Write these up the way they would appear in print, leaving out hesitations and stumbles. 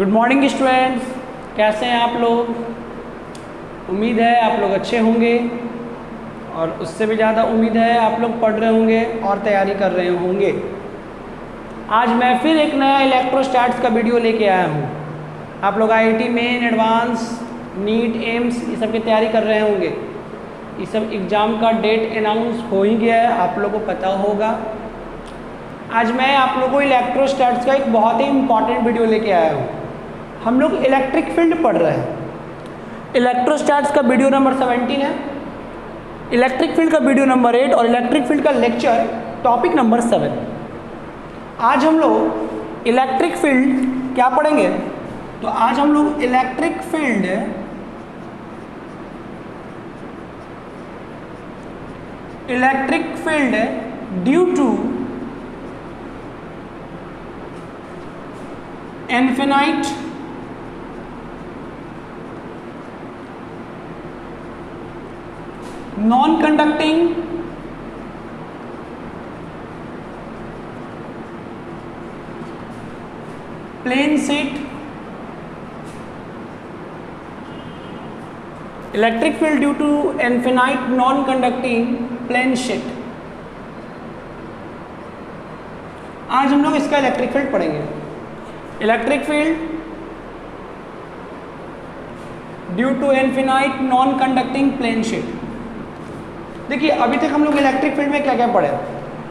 Good morning students, कैसे हैं आप लोग। उम्मीद है आप लोग अच्छे होंगे और उससे भी ज़्यादा उम्मीद है आप लोग पढ़ रहे होंगे और तैयारी कर रहे होंगे। आज मैं फिर एक नया इलेक्ट्रोस्टैट्स का वीडियो लेके आया हूँ। आप लोग IIT main, advance, NEET, AIIMS ये सब की तैयारी कर रहे होंगे। ये सब एग्ज़ाम का डेट अनाउंस हो ही गया है, आप लोगों को पता होगा। आज मैं आप लोगों को इलेक्ट्रोस्टैट्स का एक बहुत ही इम्पॉर्टेंट वीडियो लेके आया हूँ। हम लोग इलेक्ट्रिक फील्ड पढ़ रहे हैं। इलेक्ट्रोस्टैट्स का वीडियो नंबर 17 है, इलेक्ट्रिक फील्ड का वीडियो नंबर 8 और इलेक्ट्रिक फील्ड का लेक्चर टॉपिक नंबर 7। आज हम लोग इलेक्ट्रिक फील्ड क्या पढ़ेंगे, तो आज हम लोग electric field due to infinite non-conducting plane sheet, electric field due to infinite non-conducting plane sheet। आज हम लोग इसका इलेक्ट्रिक फील्ड पढ़ेंगे। Electric field due to infinite non conducting plane sheet. देखिए अभी तक हम लोग इलेक्ट्रिक फील्ड में क्या क्या पढ़े।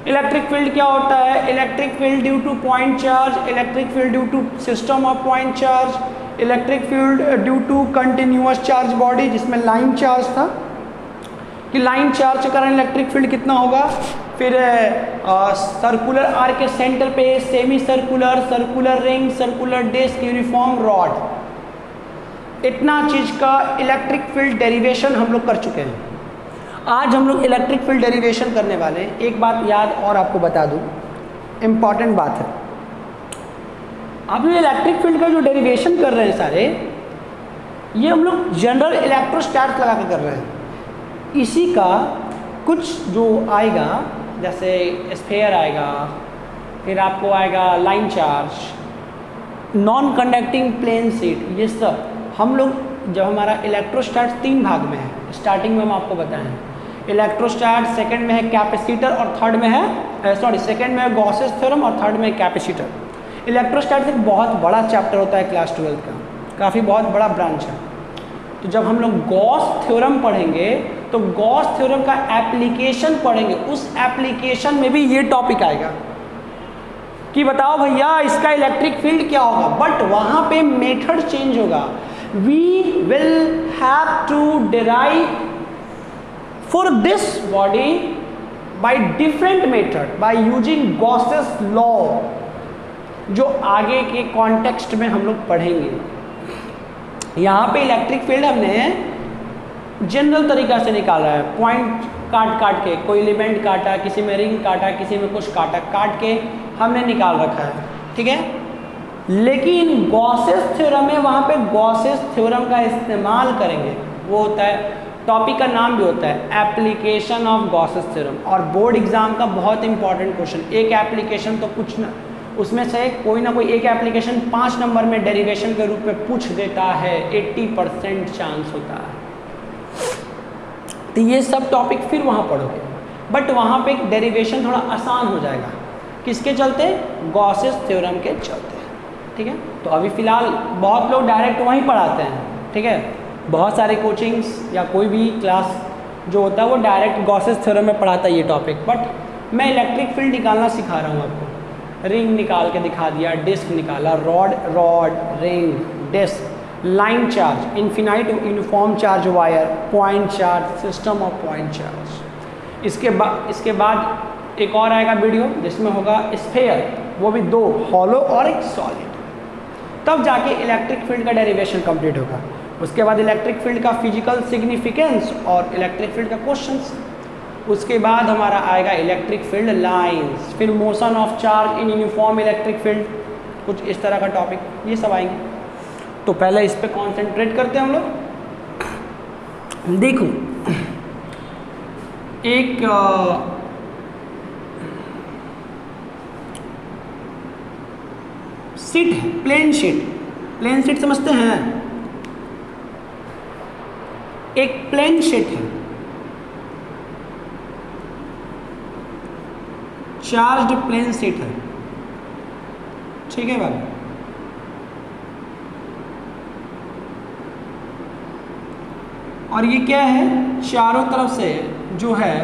इलेक्ट्रिक फील्ड क्या होता है, electric field due to point charge, electric field due to system of point charge, electric field due to continuous charge body जिसमें लाइन चार्ज था कि लाइन चार्ज के कारण इलेक्ट्रिक फील्ड कितना होगा। फिर सर्कुलर आर्क के सेंटर पे semi circular, circular ring, circular disc, uniform rod, इतना चीज का इलेक्ट्रिक फील्ड डेरिवेशन हम लोग कर चुके हैं। आज हम लोग इलेक्ट्रिक फील्ड डेरिवेशन करने वाले हैं। एक बात याद और आपको बता दूं, इम्पॉर्टेंट बात है। आप लोग इलेक्ट्रिक फील्ड का जो डेरिवेशन कर रहे हैं सारे, ये हम लोग जनरल इलेक्ट्रोस्टैट्स लगा के कर रहे हैं। इसी का कुछ जो आएगा, जैसे स्फीयर आएगा, फिर आपको आएगा line charge, non conducting plane sheet, ये सब हम लोग जब हमारा इलेक्ट्रोस्टैट्स 3 भाग में है, स्टार्टिंग में हम आपको बताएं। इलेक्ट्रोस्टैट सेकंड में है कैपेसिटर और थर्ड में है सेकंड में है गॉसेस थ्योरम और थर्ड में है कैपेसिटर। इलेक्ट्रोस्टैट एक बहुत बड़ा चैप्टर होता है क्लास 12 का, काफ़ी बहुत बड़ा ब्रांच है। तो जब हम लोग गॉस थ्योरम पढ़ेंगे तो गॉस थ्योरम का एप्लीकेशन पढ़ेंगे, उस एप्लीकेशन में भी ये टॉपिक आएगा कि बताओ भैया इसका इलेक्ट्रिक फील्ड क्या होगा, बट वहाँ पे मेथड चेंज होगा। We will have to derive for this body by different method by using Gauss's law, जो आगे के कॉन्टेक्स्ट में हम लोग पढ़ेंगे। यहाँ पे इलेक्ट्रिक फील्ड हमने जनरल तरीका से निकाला है, पॉइंट काट के, कोई एलिमेंट काटा, किसी में रिंग काटा, किसी में कुछ काटा, काट के हमने निकाल रखा है, ठीक है। लेकिन गॉसेस थ्योरम में वहाँ पे गॉसेस थ्योरम का इस्तेमाल करेंगे, वो होता है, टॉपिक का नाम भी होता है एप्लीकेशन ऑफ गॉसेस थ्योरम। और बोर्ड एग्जाम का बहुत इंपॉर्टेंट क्वेश्चन, एक एप्लीकेशन तो कुछ ना, उसमें से कोई ना कोई एक एप्लीकेशन 5 नंबर में डेरिवेशन के रूप में पूछ देता है, 80% चांस होता है। तो ये सब टॉपिक फिर वहाँ पढ़ोगे, बट वहाँ पे डेरिवेशन थोड़ा आसान हो जाएगा। किसके चलते? गॉसेस थ्योरम के चलते, ठीक है। तो अभी फ़िलहाल बहुत लोग डायरेक्ट वहीं पढ़ाते हैं, ठीक है। बहुत सारे कोचिंग्स या कोई भी क्लास जो होता है वो डायरेक्ट गॉसेस थ्योरम में पढ़ाता है ये टॉपिक, बट मैं इलेक्ट्रिक फील्ड निकालना सिखा रहा हूँ आपको। रिंग निकाल के दिखा दिया, डिस्क निकाला, rod, ring, disc, line charge, infinite uniform charge wire, point charge, system of point charge. इसके बाद एक और आएगा वीडियो जिसमें होगा स्फीयर, वो भी 2, हॉलो और एक सॉलिड। तब जाके इलेक्ट्रिक फील्ड का डेरिवेशन कंप्लीट होगा। उसके बाद इलेक्ट्रिक फील्ड का फिजिकल सिग्निफिकेंस और इलेक्ट्रिक फील्ड का क्वेश्चंस। उसके बाद हमारा आएगा इलेक्ट्रिक फील्ड लाइंस, फिर motion of charge in uniform electric field, कुछ इस तरह का टॉपिक, ये सब आएंगे। तो पहले इस पे कॉन्सेंट्रेट करते हैं हम लोग। देखो एक शीट है, प्लेन शीट, प्लेन शीट समझते हैं? एक प्लेन शीट है, चार्ज्ड प्लेन शीट है, ठीक है भाई। और ये क्या है, चारों तरफ से जो है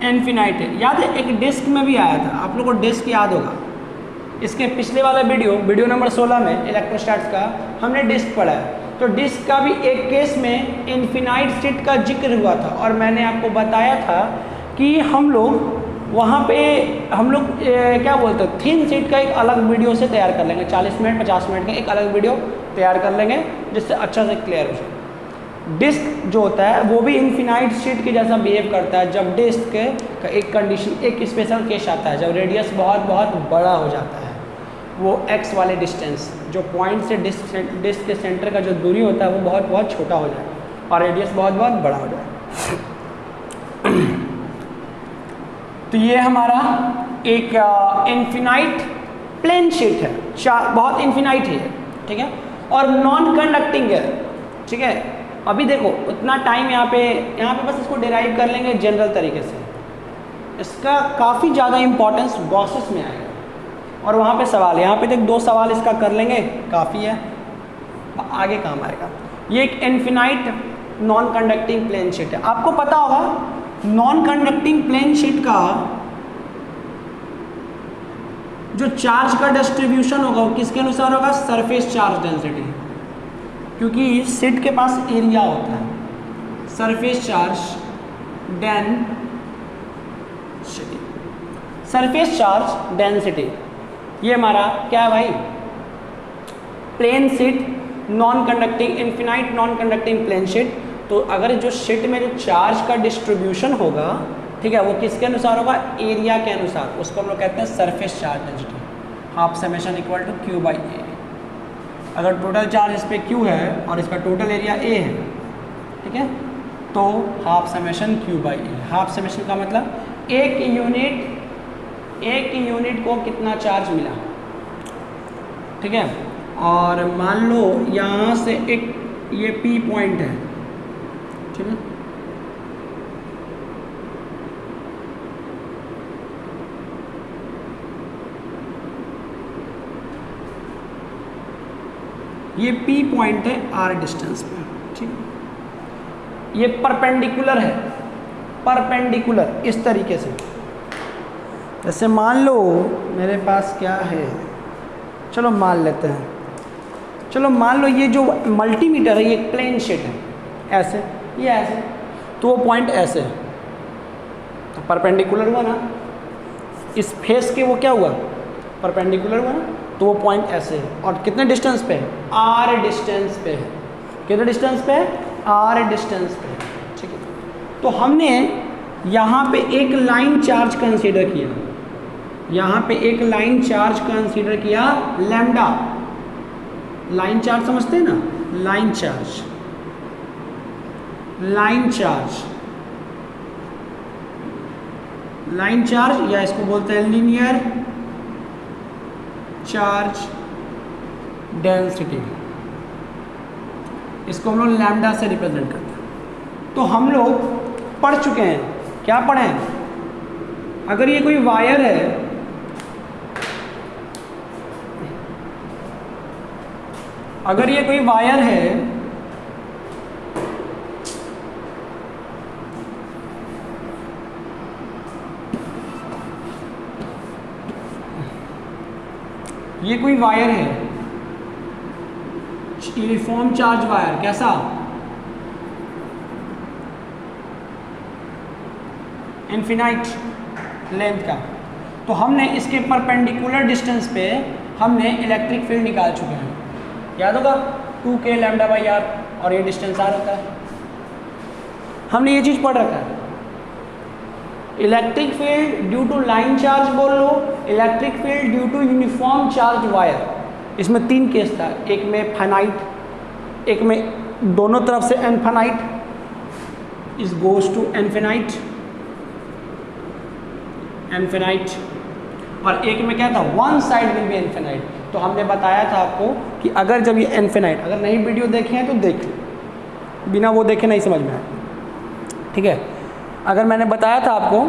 इनफिनाइट है। याद है एक डिस्क में भी आया था, आप लोगों को डिस्क याद होगा, इसके पिछले वाला वीडियो नंबर 16 में इलेक्ट्रोस्टैट्स का हमने डिस्क पढ़ा है। तो डिस्क का भी एक केस में इनफिनाइट शीट का जिक्र हुआ था और मैंने आपको बताया था कि हम लोग वहाँ पे क्या बोलते हैं, थिन शीट का एक अलग वीडियो से तैयार कर लेंगे, 40 मिनट 50 मिनट का एक अलग वीडियो तैयार कर लेंगे जिससे अच्छा से क्लियर हो जाए। डिस्क जो होता है वो भी इनफिनाइट शीट के जैसा बिहेव करता है जब डिस्क का एक कंडीशन, एक स्पेशल केस आता है जब रेडियस बहुत बहुत बड़ा हो जाता है, वो एक्स वाले डिस्टेंस जो पॉइंट से डिस्क के सेंटर का जो दूरी होता है वो बहुत बहुत छोटा हो जाए और रेडियस बहुत बहुत बड़ा हो जाए। तो ये हमारा एक इनफिनाइट प्लेन शीट है, बहुत इनफिनाइट है, ठीक है, और नॉन कंडक्टिंग है, ठीक है। अभी देखो उतना टाइम यहाँ पे बस इसको डिराइव कर लेंगे जनरल तरीके से, इसका काफ़ी ज़्यादा इंपॉर्टेंस गॉसेस में आएगा और वहाँ पे सवाल, यहाँ पे देख 2 सवाल इसका कर लेंगे काफ़ी है, आगे काम आएगा। ये एक infinite non conducting plane sheet है। आपको पता होगा नॉन कंडक्टिंग प्लेन शीट का जो चार्ज का डिस्ट्रीब्यूशन होगा वो किसके अनुसार होगा, सरफेस चार्ज डेंसिटी, क्योंकि शीट के पास एरिया होता है, surface charge density, surface charge density. ये हमारा क्या है भाई, plane sheet non conducting, infinite non conducting plane sheet. तो अगर जो शीट में जो चार्ज का डिस्ट्रीब्यूशन होगा, ठीक है, वो किसके अनुसार होगा, एरिया के अनुसार, उसको हम लोग कहते हैं surface charge density, half summation equal to Q by A. अगर टोटल चार्ज इस पर क्यू है और इसका टोटल एरिया ए है, ठीक है, तो half summation Q by A. Half summation का मतलब एक यूनिट को कितना चार्ज मिला, ठीक है। और मान लो यहाँ से एक ये पी पॉइंट है, ठीक है, ये पी पॉइंट है आर डिस्टेंस पे, ठीक है। ये परपेंडिकुलर है, परपेंडिकुलर इस तरीके से, जैसे मान लो मेरे पास क्या है, चलो मान लेते हैं, चलो मान लो ये जो मल्टीमीटर है ये प्लेन शीट है, ऐसे, ये ऐसे, तो वो पॉइंट ऐसे है, तो परपेंडिकुलर हुआ ना, इस फेस के वो क्या हुआ, परपेंडिकुलर हुआ ना, तो वो पॉइंट ऐसे है। और कितने डिस्टेंस पे है, आर डिस्टेंस पे है, कितने डिस्टेंस पे है, आर डिस्टेंस पे है, ठीक है। तो हमने यहाँ पे एक लाइन चार्ज कंसीडर किया, यहाँ पे एक लाइन चार्ज कंसीडर किया, लैम्डा, लाइन चार्ज समझते हैं ना, line charge, line charge, line charge या इसको बोलते हैं लीनियर चार्ज डेंसिटी, इसको हम लोग लैम्डा से रिप्रेजेंट करते हैं। तो हम लोग पढ़ चुके हैं, क्या पढ़े हैं, अगर ये कोई वायर है, अगर ये कोई वायर है, ये कोई वायर है, यूनिफॉर्म चार्ज वायर, कैसा, इनफिनाइट लेंथ का, तो हमने इसके परपेंडिकुलर डिस्टेंस पे हमने इलेक्ट्रिक फील्ड निकाल चुके हैं, याद होगा 2k लैम्डा बाई आर, और ये डिस्टेंस आर होता है, हमने ये चीज़ पढ़ रखा है। Electric field due to line charge बोल लो, electric field due to uniform charge wire, इसमें 3 केस था, एक में फाइनाइट, एक में दोनों तरफ से infinite, is goes to infinite, infinite, और एक में क्या था, one side will be infinite. तो हमने बताया था आपको कि अगर जब ये इन्फिनाइट, अगर नहीं वीडियो देखे हैं तो देख लो, बिना वो देखे नहीं समझ में आए, ठीक है। अगर मैंने बताया था आपको,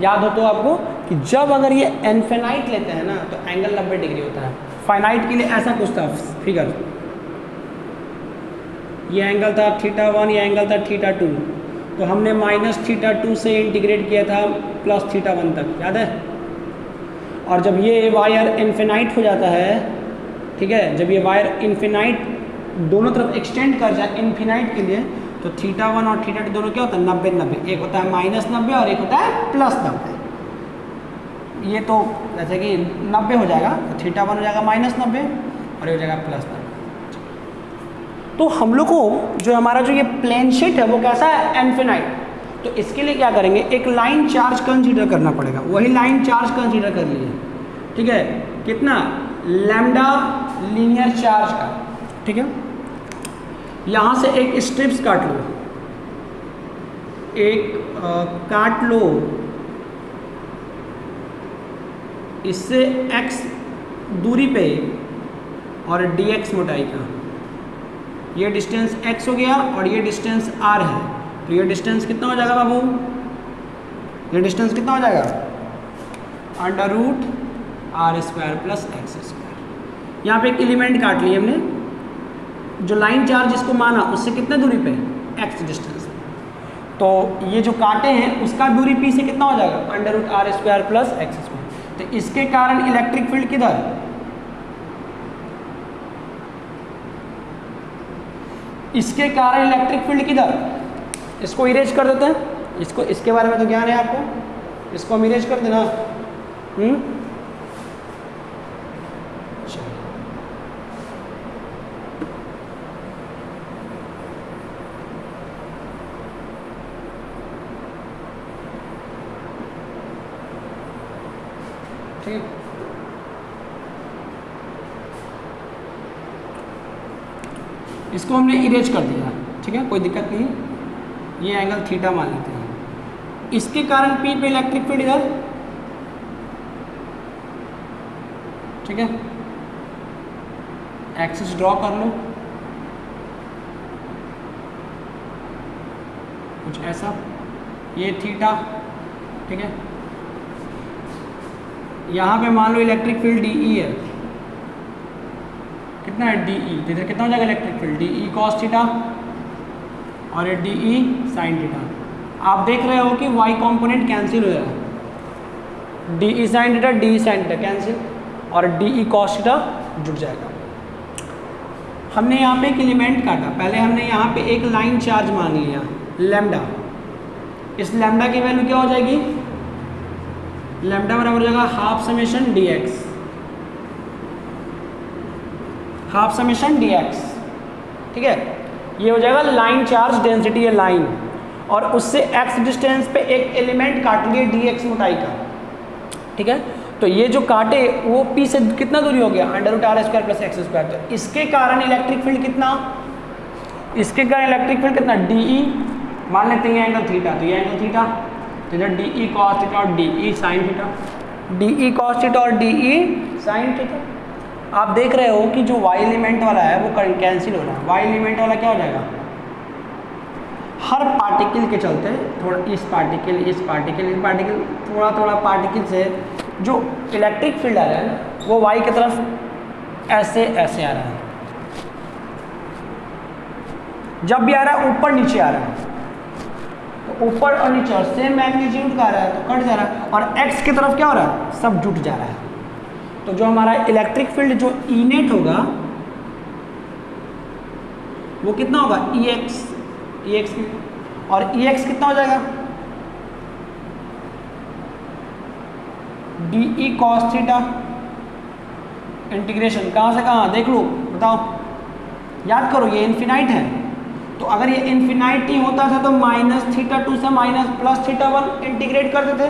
याद हो तो आपको, कि जब अगर ये इन्फिनाइट लेते हैं ना तो एंगल 90 डिग्री होता है। फाइनाइट के लिए ऐसा कुछ था फिगर, ये एंगल था θ1, ये एंगल था θ2, तो हमने -θ2 से इंटीग्रेट किया था +θ1 तक, याद है। और जब ये वायर इन्फिनाइट हो जाता है, ठीक है, जब ये वायर इन्फिनाइट दोनों तरफ एक्सटेंड कर जाए इन्फिनाइट के लिए, तो θ1 और θ2 दोनों क्या होता है, 90-90, एक होता है -90 और एक होता है +90। ये तो जैसे कि 90 हो जाएगा तो θ1 हो जाएगा -90 और ये हो जाएगा +90। तो हम लोग को जो हमारा जो ये प्लेन शीट है वो कैसा है, इन्फिनाइट। तो इसके लिए क्या करेंगे, एक लाइन चार्ज कंसीडर करना पड़ेगा। वही लाइन चार्ज कंसीडर कर लिए, ठीक है, कितना, लैम्डा लीनियर चार्ज का, ठीक है। यहाँ से एक स्ट्रिप्स काट लो, एक काट लो, इससे x दूरी पे और dx मोटाई का, ये डिस्टेंस x हो गया और ये डिस्टेंस r है। तो ये डिस्टेंस कितना हो जाएगा बाबू, ये डिस्टेंस कितना हो जाएगा, √r² + x²। यहाँ पे एक एलिमेंट काट लिए हमने, जो लाइन चार्ज जिसको माना उससे कितने दूरी पे, x डिस्टेंस। तो ये जो काटे हैं उसका दूरी p से कितना हो जाएगा, √r² + x²। तो इसके कारण इलेक्ट्रिक फील्ड किधर, इसके कारण इलेक्ट्रिक फील्ड किधर, इसको इरेज कर देते हैं, इसको, इसके बारे में तो ज्ञान है आपको, इसको हम इरेज कर देना। ठीक, इसको हमने इरेज कर दिया, ठीक है, कोई दिक्कत नहीं। ये एंगल थीटा मान लेते हैं, इसके कारण P पे इलेक्ट्रिक फील्ड इधर, ठीक है, एक्सिस ड्रॉ कर लो कुछ ऐसा, ये थीटा, ठीक है। यहाँ पे मान लो इलेक्ट्रिक फील्ड DE है, कितना है DE, तो इधर कितना हो जाएगा electric field, DE cos theta और ये DE sin थीटा। आप देख रहे हो कि y कंपोनेंट कैंसिल हो जाएगा, DE sin theta DE sin theta cancel और DE cos थीटा जुड़ जाएगा। हमने यहाँ पे एक एलिमेंट काटा, पहले हमने यहाँ पे एक लाइन चार्ज मान लिया लैम्डा। इस लैम्डा की वैल्यू क्या हो जाएगी, लैम्डा बराबर हो जाएगा ½ dx, ½ dx, ठीक है। ये हो जाएगा लाइन चार्ज डेंसिटी है लाइन, और उससे x डिस्टेंस पे एक एलिमेंट काट लिए dx मोटाई का, ठीक है। तो ये जो काटे वो P से कितना दूरी हो गया, √r² + x²। तो इसके कारण इलेक्ट्रिक फील्ड कितना, इसके कारण इलेक्ट्रिक फील्ड कितना, DE मान लेते हैं एंगल थीटा, तो ये एंगल थीटा, तो इधर DE cos थीटा और DE sin theta, DE cos theta और DE sin थीटा। आप देख रहे हो कि जो y एलिमेंट वाला है वो कैंसिल हो रहा है, y एलिमेंट वाला क्या हो जाएगा, हर पार्टिकल के चलते थोड़ा इस पार्टिकल इस पार्टिकल इस पार्टिकल थोड़ा थोड़ा पार्टिकल से जो इलेक्ट्रिक फील्ड आ रहा है ना वो y की तरफ ऐसे ऐसे आ रहा है, जब भी आ रहा है ऊपर नीचे आ रहा है, तो ऊपर और नीचे और सेम मैग्नीट्यूड का आ रहा है तो कट जा रहा है, और x की तरफ क्या हो रहा है, सब जुट जा रहा है। तो जो हमारा इलेक्ट्रिक फील्ड जो E नेट होगा वो कितना होगा, EX और EX कितना हो जाएगा, DE cos थीटा इंटीग्रेशन कहाँ से कहाँ, देख लो बताओ, याद करो ये इन्फिनाइट है। तो अगर ये इन्फिनाइट ही होता था तो -θ2 से +θ1 इंटीग्रेट कर देते,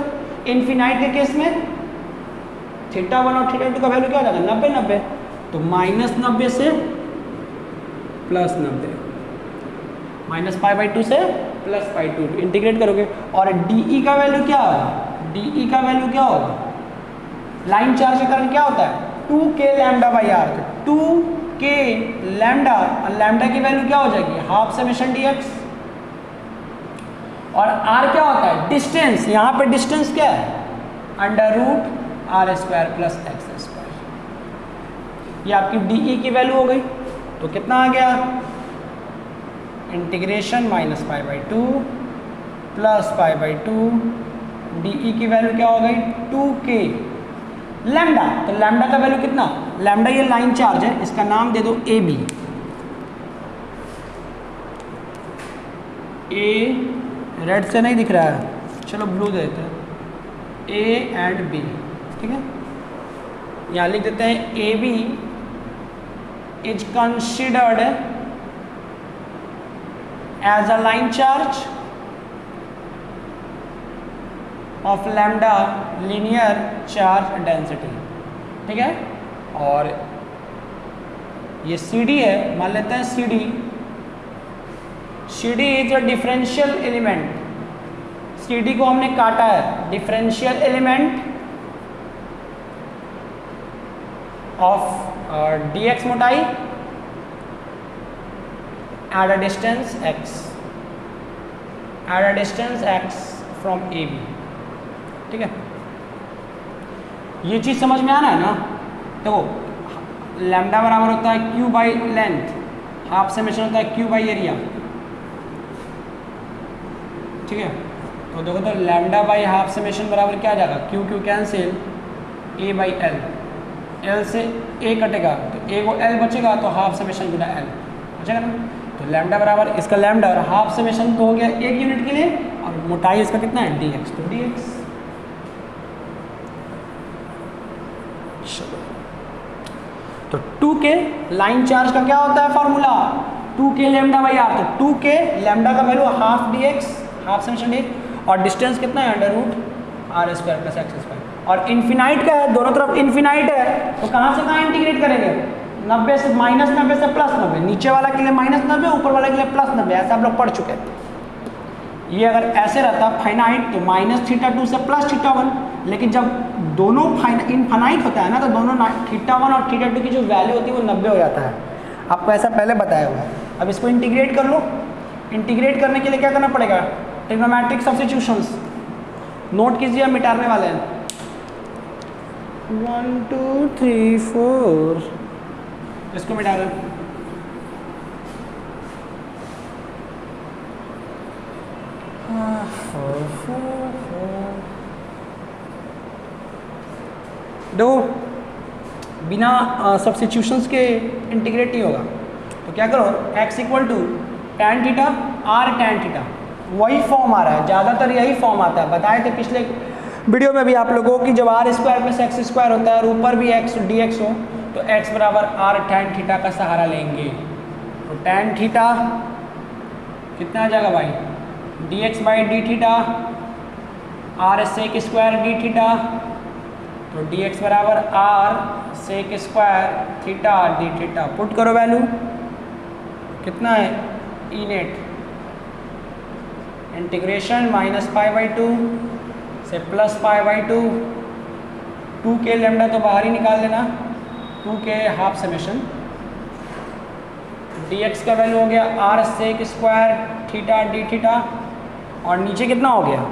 इन्फिनाइट के केस में θ1 और θ2 का वैल्यू क्या हो जाएगा, 90-90, तो -90 से +90, -π/2 से +π2 इंटीग्रेट करोगे, और DE का वैल्यू क्या होगा, DE का वैल्यू क्या होगा, लाइन चार्ज का कारण क्या होता है 2k lambda by r. 2k lambda, और लैम्डा की वैल्यू क्या हो जाएगी हाफ समेशन dx, और r क्या होता है डिस्टेंस, यहाँ पे डिस्टेंस क्या है under root r square plus x square. ये आपकी डी की वैल्यू हो गई। तो कितना आ गया integration minus pi by two plus pi by to, D की वैल्यू क्या हो गई 2k लैम्डा। तो लैम्डा का वैल्यू कितना, लैम्डा ये लाइन चार्ज है, इसका नाम दे दो ए बी। ए रेड से नहीं दिख रहा है, चलो ब्लू देते हैं, ए एंड बी, ठीक है। यहाँ लिख देते हैं A B is considered as a line charge of lambda linear charge density, ठीक है। और ये सी डी है, मान लेते हैं C D. C D is a differential element, C D को हमने काटा है, differential element of D X मोटाई at a distance X, at a distance X from A B, ठीक है। ये चीज़ समझ में आना है ना। देखो लैम्डा बराबर होता है Q by length, half summation होता है क्यू बाई एरिया, ठीक है। तो देखो तो लैम्डा बाई हाफ समेशन बराबर क्या आ जाएगा Q Q cancel, A by L, L से ए कटेगा तो ए को एल बचेगा, तो हाफ समेशन गुना एल बचेगा ना। तो लैम्डा बराबर इसका लैम्डा और हाफ समेशन तो हो गया एक यूनिट के लिए, और मोटाई इसका कितना है डी एक्स, तो डी एक्स। तो 2k लाइन चार्ज का क्या होता है formula 2k lambda by are. तो 2k लैम्डा का value half d x, half summation d, और डिस्टेंस कितना है under root r square plus x square, और इन्फिनाइट का है, दोनों तरफ इन्फिनाइट है, तो कहाँ से कहाँ इंटीग्रेट करेंगे 90 से माइनस 90 से प्लस 90, नीचे वाला के लिए माइनस 90, ऊपर वाले के लिए प्लस 90, ऐसा आप लोग पढ़ चुके हैं। ये अगर ऐसे रहता फाइनाइट तो माइनस थीटा 2 से प्लस थीटा 1, लेकिन जब दोनों इनफाइनाइट होता है ना, तो दोनों थीटा 1 और थीटा 2 की जो वैल्यू होती है वो 90 हो जाता है। आपको ऐसा पहले बताया हुआ है। अब इसको इंटीग्रेट कर लो। इंटीग्रेट करने के लिए क्या करना पड़ेगा ट्रिग्नोमेट्रिक सब्स्टिट्यूशंस, नोट कीजिए, हम मिटाने वाले हैं। 1 2 3 4, इसको मिटा दो। देखो बिना सब्स्टिट्यूशंस के इंटीग्रेट नहीं होगा, तो क्या करो x equal to tan theta r tan theta, वही फॉर्म आ रहा है, ज़्यादातर यही फॉर्म आता है। बताए थे पिछले वीडियो में भी आप लोगों की जब r square plus x square होता है और ऊपर भी एक्स डी एक्स हो, तो x बराबर आर टैन थीटा का सहारा लेंगे। तो टैन थीटा कितना आ जाएगा भाई D X by D theta, R sec square D theta, तो डी एक्स बराबर R sec square theta D theta. Put करो वैल्यू, कितना है E net, integration minus pi by two से plus pi by two, 2k lambda तो बाहर ही निकाल देना, 2k हाफ समेशन, dx का वैल्यू हो गया R sec square theta D theta, और नीचे कितना हो गया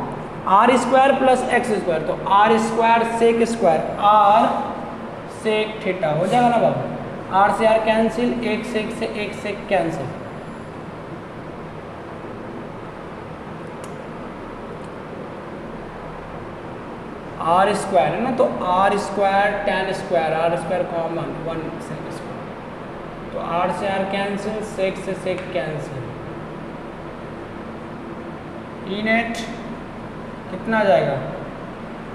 R square plus x square, तो are square sec square R sec theta हो जाएगा ना बाबू। आर से आर कैंसिल, एक सेक कैंसिल, आर स्क्वायर है ना, तो are square tan square, R square common 1 sec square, तो आर से आर कैंसिल, सेक से सेक कैंसिल, ई नेट कितना आ जाएगा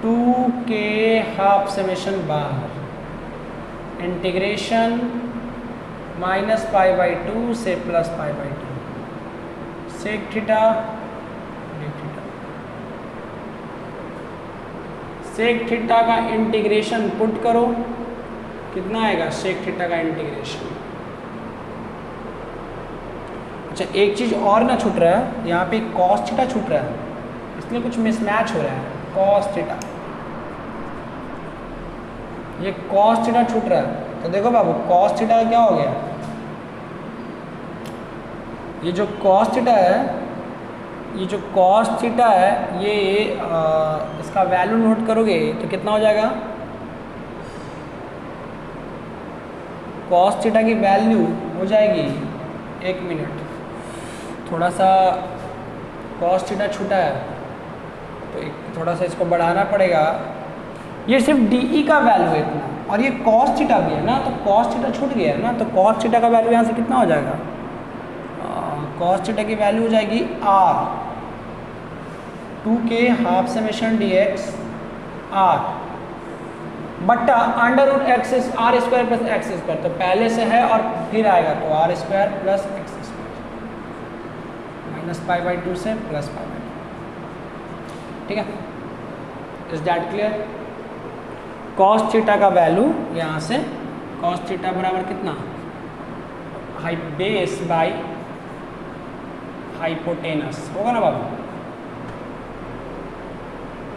2k हाफ समेशन बाहर, integration minus pi by two से plus pi by two, sec theta D theta. Sec theta का integration put करो, कितना आएगा सेक थीटा का इंटीग्रेशन। अच्छा एक चीज़ और ना छूट रहा है, यहाँ पे कॉस थीटा छूट रहा है, इसलिए कुछ मिसमैच हो रहा है। कॉस थीटा ये cos थीटा छूट रहा है, तो देखो बाबू cos थीटा क्या हो गया, ये जो cos थीटा है, ये जो cos थीटा है ये इसका वैल्यू नोट करोगे तो कितना हो जाएगा, cos थीटा की वैल्यू हो जाएगी, एक मिनट, थोड़ा सा cos थीटा छूटा है तो थोड़ा सा इसको बढ़ाना पड़ेगा, ये सिर्फ DE का वैल्यू है इतना, और ये cos थीटा भी है ना, तो cos थीटा छूट गया है ना, तो cos थीटा का वैल्यू यहाँ से कितना हो जाएगा, cos थीटा की वैल्यू हो जाएगी r, 2k half summation dx r बट्टा under root x r square plus x square, तो पहले से है और फिर आएगा तो are square plus x square minus pi by 2 से प्लस पाई बाई 2, ठीक है, is that clear. cos theta का वैल्यू यहाँ से cos थीटा बराबर कितना, बेस बाई हाइपोटेनस होगा ना बाबू,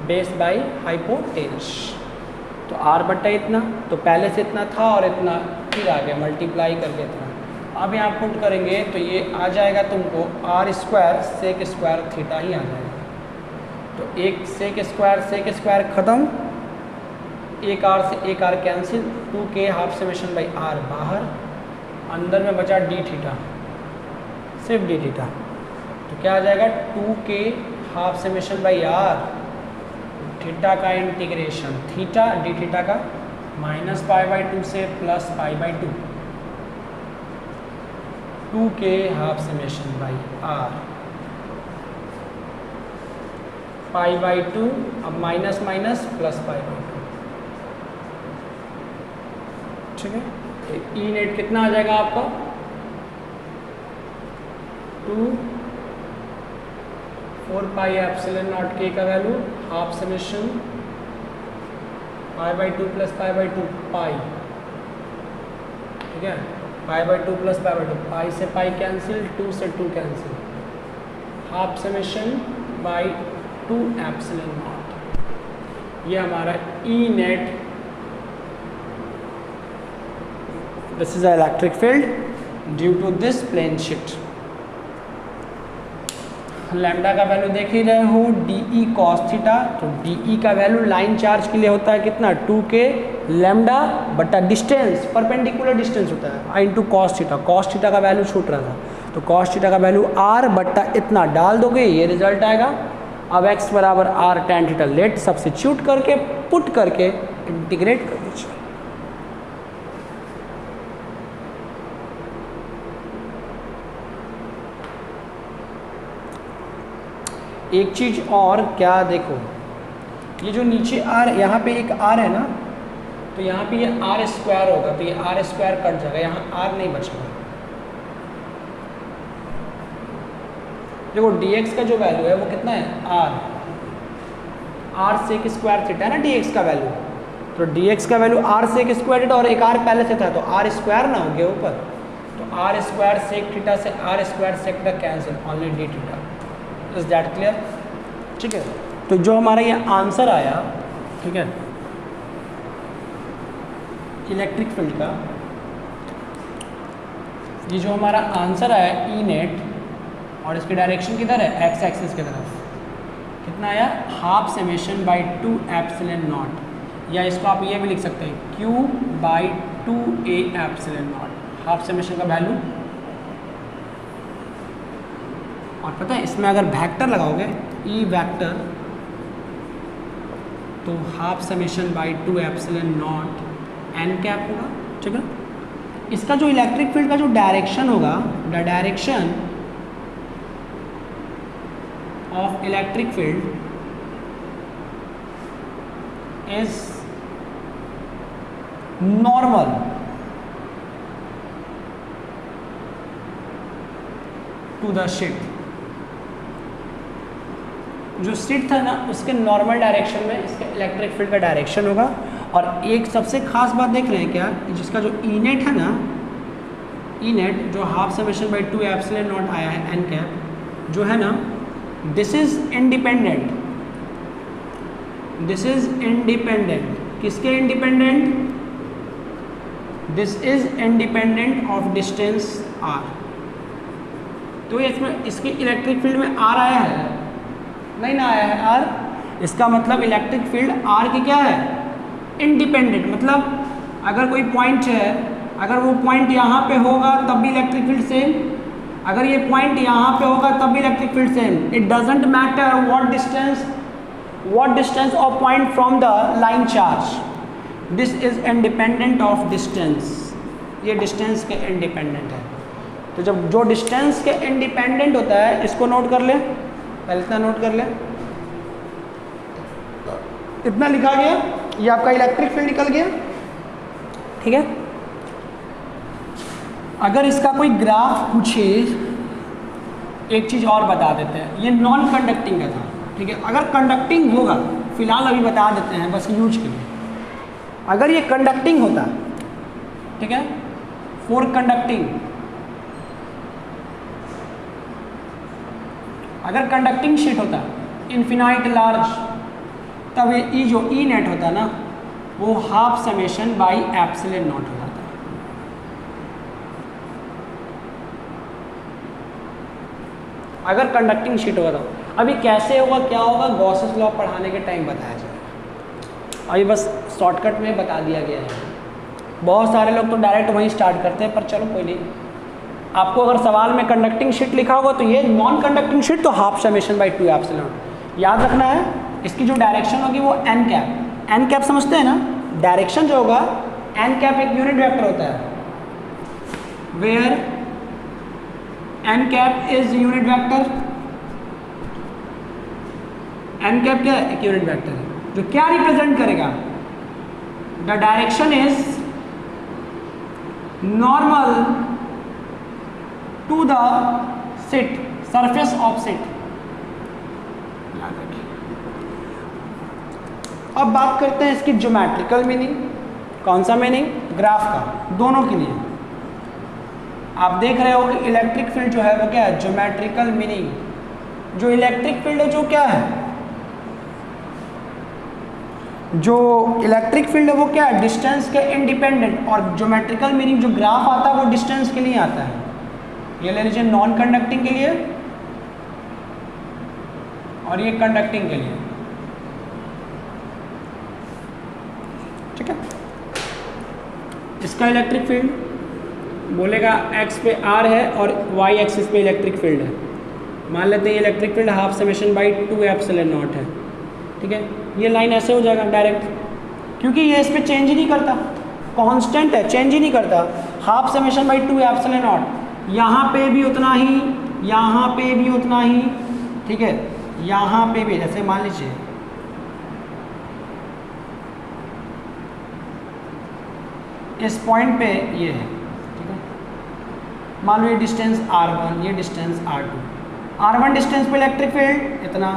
बेस बाई हाइपोटेनस, तो r बट्टा इतना, तो पहले से इतना था और इतना फिर आ गया मल्टीप्लाई करके इतना, अब यहाँ पुट करेंगे तो ये आ जाएगा तुमको r square sec square theta ही आ जाएगा, तो एक सेक स्क्वायर ख़त्म, एक r से एक r cancel, 2k half summation by r बाहर, अंदर में बचा d थीटा, सिर्फ d थीटा, तो क्या आ जाएगा 2k half summation by r, theta का इंटीग्रेशन, थीटा डी थीटा का माइनस पाई बाई 2 से plus pi by 2, 2k half summation by r pi by 2, अब minus minus plus pi by 2, ठीक है, तो ई नेट कितना आ जाएगा आपका 4 पाई एप्सिलॉन नॉट के का value half summation pi by 2 plus pi by 2 pi, ठीक है, pi by 2 plus pi by 2, pi से पाई कैंसिल, 2 से 2 कैंसिल, half summation by 2 epsilon not, ये हमारा E net, this is electric field due to this plane sheet. Lambda का value देख ही रहे हो, DE cos थीटा, तो DE का वैल्यू लाइन चार्ज के लिए होता है कितना, 2k लैम्डा बटा डिस्टेंस, परपेंडिकुलर डिस्टेंस होता है इंटू cos थीटा का वैल्यू छूट रहा था, तो cos थीटा का वैल्यू r बट्टा इतना डाल दोगे, ये रिजल्ट आएगा। अब x बराबर r tan theta late substitute करके पुट करके इंटीग्रेट कर दीजिए। एक चीज़ और क्या देखो, ये जो नीचे r, यहाँ पे एक r है ना, तो यहाँ पे ये r स्क्वायर होगा, तो ये r स्क्वायर कट जाएगा, यहाँ r नहीं बचेगा। देखो dx का जो वैल्यू है वो कितना है r सेक स्क्वायर थीटा है ना dx का वैल्यू, तो dx का value r sec square theta और एक r पहले से था, तो r स्क्वायर ना हो गया ऊपर, तो r स्क्वायर सेक थीटा से r square sec theta cancel, only d theta, is that clear, ठीक है। तो जो हमारा ये आंसर आया, ठीक है, इलेक्ट्रिक फील्ड का, ये जो हमारा आंसर आया ई नेट, और इसकी डायरेक्शन किधर है, एक्स एक्सिस की तरफ, कितना आया, half summation by 2 epsilon not, या इसको आप ये भी लिख सकते हैं q बाई 2a epsilon not, half summation का वैल्यू, और पता है इसमें अगर वेक्टर लगाओगे ई वेक्टर, तो half summation by 2 epsilon not an cap होगा, ठीक है। इसका जो इलेक्ट्रिक फील्ड का जो डायरेक्शन होगा, the direction of electric field is normal to the sheet, जो शीट था ना उसके नॉर्मल डायरेक्शन में इसका इलेक्ट्रिक फील्ड का डायरेक्शन होगा। और एक सबसे खास बात देख रहे हैं क्या, जिसका जो ई नेट है ना, ई नेट जो half summation by 2 epsilon nought आया है एन कैप, जो है ना, this is independent, this is independent, किसके independent, this is independent of distance R. तो इसमें इसकी इलेक्ट्रिक फील्ड में आर आया है, नहीं ना आया है आर, इसका मतलब इलेक्ट्रिक फील्ड आर की क्या है, इंडिपेंडेंट। मतलब अगर कोई पॉइंट है, अगर वो पॉइंट यहाँ पे होगा तब भी इलेक्ट्रिक फील्ड सेम, अगर ये पॉइंट यहाँ पे होगा तब भी electric field same. It doesn't matter what distance of point from the line charge, this is independent of distance. ये डिस्टेंस के इंडिपेंडेंट है। तो जब जो डिस्टेंस के इंडिपेंडेंट होता है, इसको नोट कर ले, पहले इतना नोट कर ले, इतना लिखा गया, ये आपका इलेक्ट्रिक फील्ड निकल गया, ठीक है। अगर इसका कोई ग्राफ पूछे, एक चीज़ और बता देते हैं, ये नॉन कंडक्टिंग का था, ठीक है। अगर कंडक्टिंग होगा, फिलहाल अभी बता देते हैं बस यूज के लिए, अगर ये कंडक्टिंग होता, ठीक है, फॉर कंडक्टिंग, अगर कंडक्टिंग शीट होता इन्फिनाइट लार्ज, तब ये ई जो ई नेट होता ना, वो half summation by epsilon not हो जाता। अगर कंडक्टिंग शीट होगा तो अभी कैसे होगा, क्या होगा, गॉसेस लॉ पढ़ाने के टाइम बताया जाएगा। अभी बस शॉर्टकट में बता दिया गया है। बहुत सारे लोग तो डायरेक्ट वहीं स्टार्ट करते हैं, पर चलो कोई नहीं। आपको अगर सवाल में कंडक्टिंग शीट लिखा होगा तो ये नॉन कंडक्टिंग शीट तो हाफ समेशन बाई 2 एप्सिलॉन याद रखना है। इसकी जो डायरेक्शन होगी वो एन कैप, एन कैप समझते हैं ना, डायरेक्शन जो होगा एन कैप एक यूनिट वेक्टर होता है, where n cap is unit vector. N cap क्या है, एक यूनिट वेक्टर है जो क्या रिप्रेजेंट करेगा, the direction is normal to the sheet, surface of sheet. अब बात करते हैं इसकी ज्योमेट्रिकल मीनिंग। कौन सा मीनिंग, ग्राफ का, दोनों के लिए। आप देख रहे हो कि इलेक्ट्रिक फील्ड जो है वो क्या है, ज्योमेट्रिकल मीनिंग। जो इलेक्ट्रिक फील्ड है जो क्या है, जो इलेक्ट्रिक फील्ड है वो क्या है, डिस्टेंस के इंडिपेंडेंट। और ज्योमेट्रिकल मीनिंग जो ग्राफ आता है वो डिस्टेंस के लिए आता है। ये ले लीजिए नॉन कंडक्टिंग के लिए और ये कंडक्टिंग के लिए, ठीक है। इसका इलेक्ट्रिक फील्ड बोलेगा एक्स पे आर है और वाई एक्सिस पे इलेक्ट्रिक फील्ड है। मान लेते हैं electric field half summation by 2 epsilon not है, ठीक है। ये लाइन ऐसे हो जाएगा डायरेक्ट, क्योंकि ये इस पर चेंज ही नहीं करता, कांस्टेंट है, चेंज ही नहीं करता। Half summation by 2 epsilon not, यहाँ पे भी उतना ही, यहाँ पे भी उतना ही, ठीक है, यहाँ पे भी। जैसे मान लीजिए इस पॉइंट पे ये है, ठीक है। मान लो ये डिस्टेंस r1, ये डिस्टेंस r2। r1 डिस्टेंस पे इलेक्ट्रिक फील्ड इतना,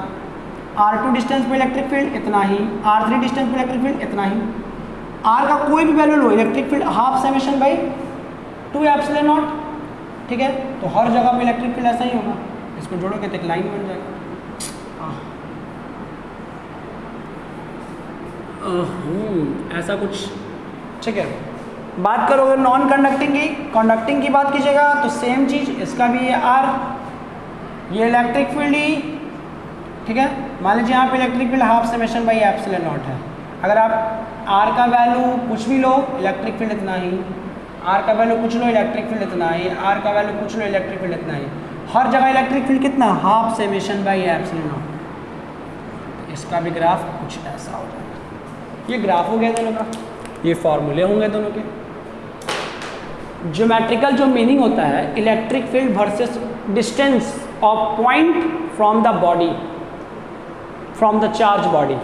r2 डिस्टेंस पे इलेक्ट्रिक फील्ड इतना ही, r3 डिस्टेंस पे इलेक्ट्रिक फील्ड इतना ही। r का कोई भी value low, electric field half summation by 2 epsilon naught, ठीक है। तो हर जगह पे इलेक्ट्रिक फील्ड ऐसा ही होगा। इसको जोड़ोगे तो एक लाइन बन जाएगा। ऐसा कुछ, ठीक है। बात करोगे नॉन कंडक्टिंग की, कंडक्टिंग की बात कीजिएगा तो सेम चीज़, इसका भी ये आर, ये इलेक्ट्रिक फील्ड ही, ठीक है। मान लीजिए यहाँ पे electric field half summation by epsilon not है। अगर आप आर का वैल्यू कुछ भी लो, इलेक्ट्रिक फील्ड इतना ही, आर का वैल्यू कुछ लो, इलेक्ट्रिक फील्ड इतना ही, आर का वैल्यू कुछ लो, इलेक्ट्रिक फील्ड इतना ही। हर जगह इलेक्ट्रिक फील्ड कितना, half summation by epsilon not. इसका भी ग्राफ कुछ ऐसा हो जाएगा। ये ग्राफ हो गया दोनों का, ये फॉर्मूले होंगे दोनों के। ज्योमेट्रिकल जो मीनिंग होता है, electric field versus distance of point from the body, from the charge body,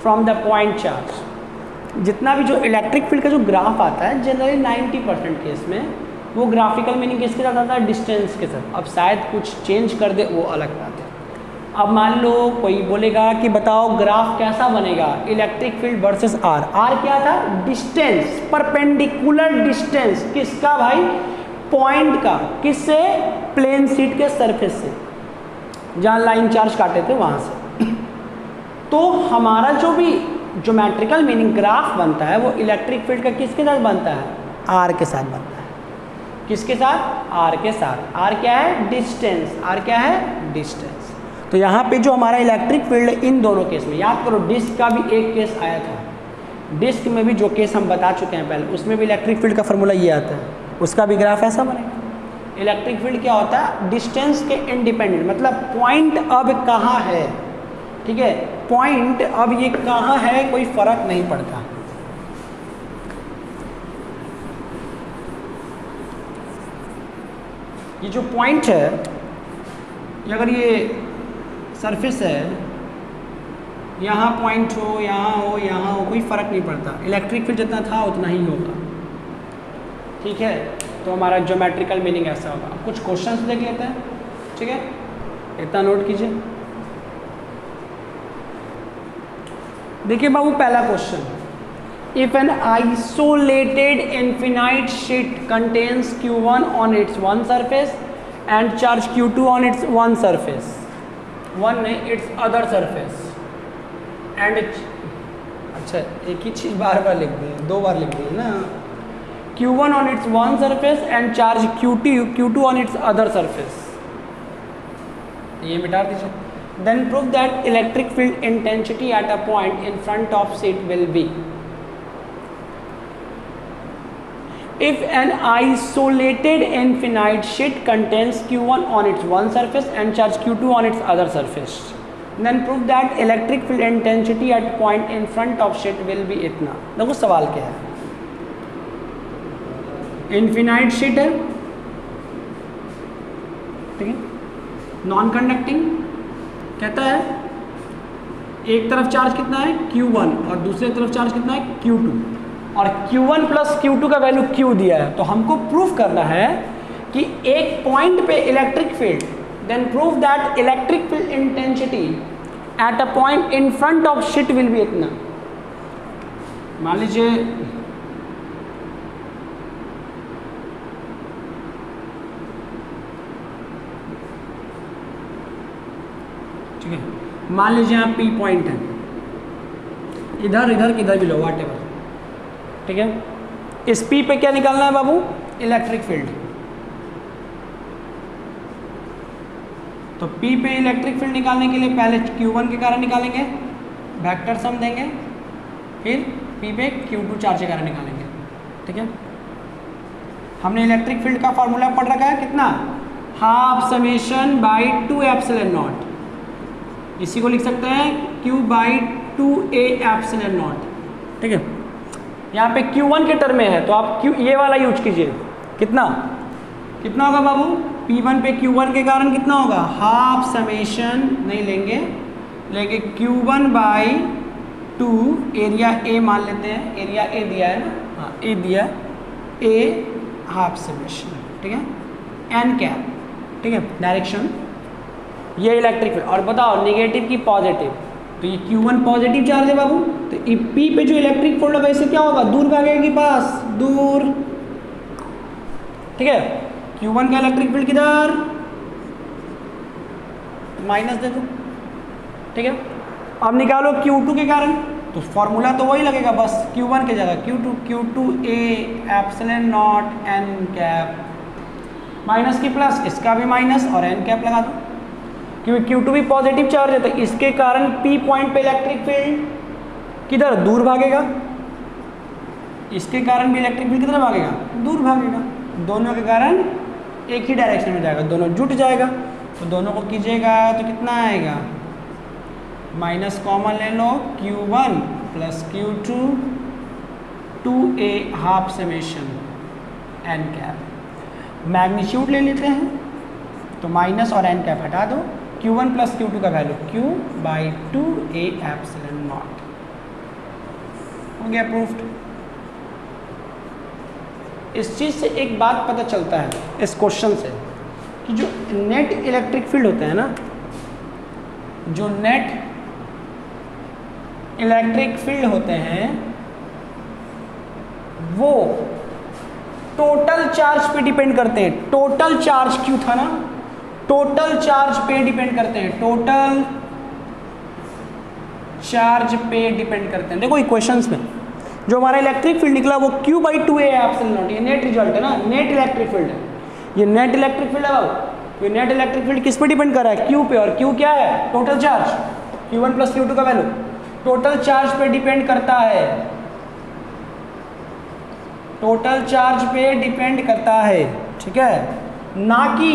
from the point charge. जितना भी जो इलेक्ट्रिक फील्ड का जो ग्राफ आता है, जनरली 90% केस में वो ग्राफिकल मीनिंग किसके साथ आता है, डिस्टेंस के साथ। अब शायद कुछ चेंज कर दे, वो अलग बात है। अब मान लो कोई बोलेगा कि बताओ ग्राफ कैसा बनेगा, electric field versus r. R क्या था, डिस्टेंस, परपेंडिकुलर डिस्टेंस किसका भाई, पॉइंट का, किससे, प्लेन शीट के सरफेस से, जहाँ लाइन चार्ज काटे थे वहाँ से। तो हमारा जो भी ज्योमेट्रिकल मीनिंग ग्राफ बनता है वो इलेक्ट्रिक फील्ड का किसके साथ बनता है, आर के साथ बनता है। किसके साथ? आर के साथ। आर क्या है? डिस्टेंस। आर क्या है? डिस्टेंस। तो यहाँ पे जो हमारा इलेक्ट्रिक फील्ड है इन दोनों केस में, याद करो डिस्क का भी एक केस आया था, डिस्क में भी जो केस हम बता चुके हैं पहले, उसमें भी इलेक्ट्रिक फील्ड का फॉर्मूला ये आता है, उसका भी ग्राफ ऐसा बनेगा। इलेक्ट्रिक फील्ड क्या होता है? डिस्टेंस के इंडिपेंडेंट, मतलब पॉइंट अब कहाँ है, ठीक है, पॉइंट अब ये कहाँ है कोई फर्क नहीं पड़ता। ये जो पॉइंट है, अगर ये सरफेस है, यहाँ पॉइंट हो, यहाँ हो, यहाँ हो, कोई फ़र्क नहीं पड़ता, इलेक्ट्रिक फील्ड जितना था उतना ही होगा, ठीक है। तो हमारा ज्योमेट्रिकल मीनिंग ऐसा होगा। अब कुछ क्वेश्चंस देख लेते हैं, ठीक है, इतना नोट कीजिए। देखिए बाबू, पहला question, if an isolated infinite sheet contains Q1 on it's one surface and charge Q2 on it's one surface, one नहीं इट्स अदर सरफेस एंड, अच्छा एक ही चीज़ बार बार लिख दी, दो बार लिख दी ना, Q1 on its one surface and charge Q2 on its other surface, ये मिटा दीजिए। Then prove that electric field intensity at a point in front of sheet will be, if an isolated infinite sheet contains Q1 on its one surface and charge Q2 on its other surface, then prove that electric field intensity at point in front of sheet will be इतना। देखो सवाल क्या है, infinite sheet है, ठीक है, non conducting, कहता है एक तरफ चार्ज कितना है Q1 और दूसरी तरफ चार्ज कितना है Q2, और Q1 प्लस Q2 का वैल्यू Q दिया है। तो हमको प्रूफ करना है कि एक पॉइंट पे electric field, then prove that electric field intensity at a point in front of sheet will be इतना। मान लीजिए ठीक है, मान लीजिए यहाँ P पॉइंट है, इधर इधर किधर भी लो वाट एवर, ठीक है। इस P पे क्या निकालना है बाबू? Electric field. तो P पे इलेक्ट्रिक फील्ड निकालने के लिए पहले Q1 के कारण निकालेंगे, वेक्टर सम देंगे, फिर P पे Q2 चार्ज के कारण निकालेंगे, ठीक है। हमने इलेक्ट्रिक फील्ड का फॉर्मूला पढ़ रखा है कितना? Half summation by 2 epsilon not, इसी को लिख सकते हैं Q बाई 2A एप्सिलॉन नॉट, ठीक है। यहाँ पे Q1 के टर्म में है तो आप Q ये वाला यूज कीजिए, कितना कितना होगा बाबू? P1 पे Q1 के कारण कितना होगा? हाफ समेशन नहीं लेंगे Q1 बाई 2, एरिया A मान लेते हैं, एरिया A दिया है ना, हाँ A दिया, A हाफ समेशन, ठीक है, N कैप, ठीक है, डायरेक्शन, ये इलेक्ट्रिक फील्ड। और बताओ नेगेटिव की पॉजिटिव, तो ये Q1 पॉजिटिव चार्ज है बाबू, तो P पे जो इलेक्ट्रिक फील्ड होगा इससे क्या होगा? दूर भागेगा कि पास? दूर, ठीक है। Q1 का इलेक्ट्रिक फील्ड किधर? माइनस दे दो, ठीक है। अब निकालो Q2 के कारण, तो फॉर्मूला तो वही लगेगा, बस Q1 की जगह Q2A epsilon not N cap, minus की प्लस, इसका भी माइनस और N कैप लगा दो, क्योंकि Q2 भी पॉजिटिव चार्ज है, तो इसके कारण P पॉइंट पे इलेक्ट्रिक फील्ड किधर? दूर भागेगा, इसके कारण भी इलेक्ट्रिक फील्ड किधर भागेगा? दूर भागेगा, दोनों के कारण एक ही डायरेक्शन में जाएगा, दोनों जुट जाएगा, तो दोनों को कीजिएगा तो कितना आएगा? माइनस कॉमन ले लो, Q1 plus Q2 2A half summation N cap, magnitude ले लेते हैं, तो माइनस और N कैप हटा दो, Q1 प्लस Q2 का वैल्यू Q बाई 2A एप्सिलॉन नॉट, हो गया प्रूफ्ड। इस चीज़ से एक बात पता चलता है इस क्वेश्चन से कि जो नेट इलेक्ट्रिक फील्ड होते हैं ना, जो नेट इलेक्ट्रिक फील्ड होते हैं वो टोटल चार्ज पे डिपेंड करते हैं। टोटल चार्ज क्यों था ना, टोटल चार्ज पे डिपेंड करते हैं, टोटल चार्ज पे डिपेंड करते हैं। देखो इक्वेशंस में जो हमारा इलेक्ट्रिक फील्ड निकला वो Q/2A एप्सिलॉन नॉट, ये नेट रिजल्ट है ना, नेट इलेक्ट्रिक फील्ड है, ये नेट इलेक्ट्रिक फील्ड है बाबू। ये नेट इलेक्ट्रिक फील्ड किस पे डिपेंड कर रहा है? Q पे, और Q क्या है? Total charge, Q1 plus Q2 का वैल्यू टोटल चार्ज पे डिपेंड करता है, टोटल चार्ज पे डिपेंड करता है, ठीक है, ना कि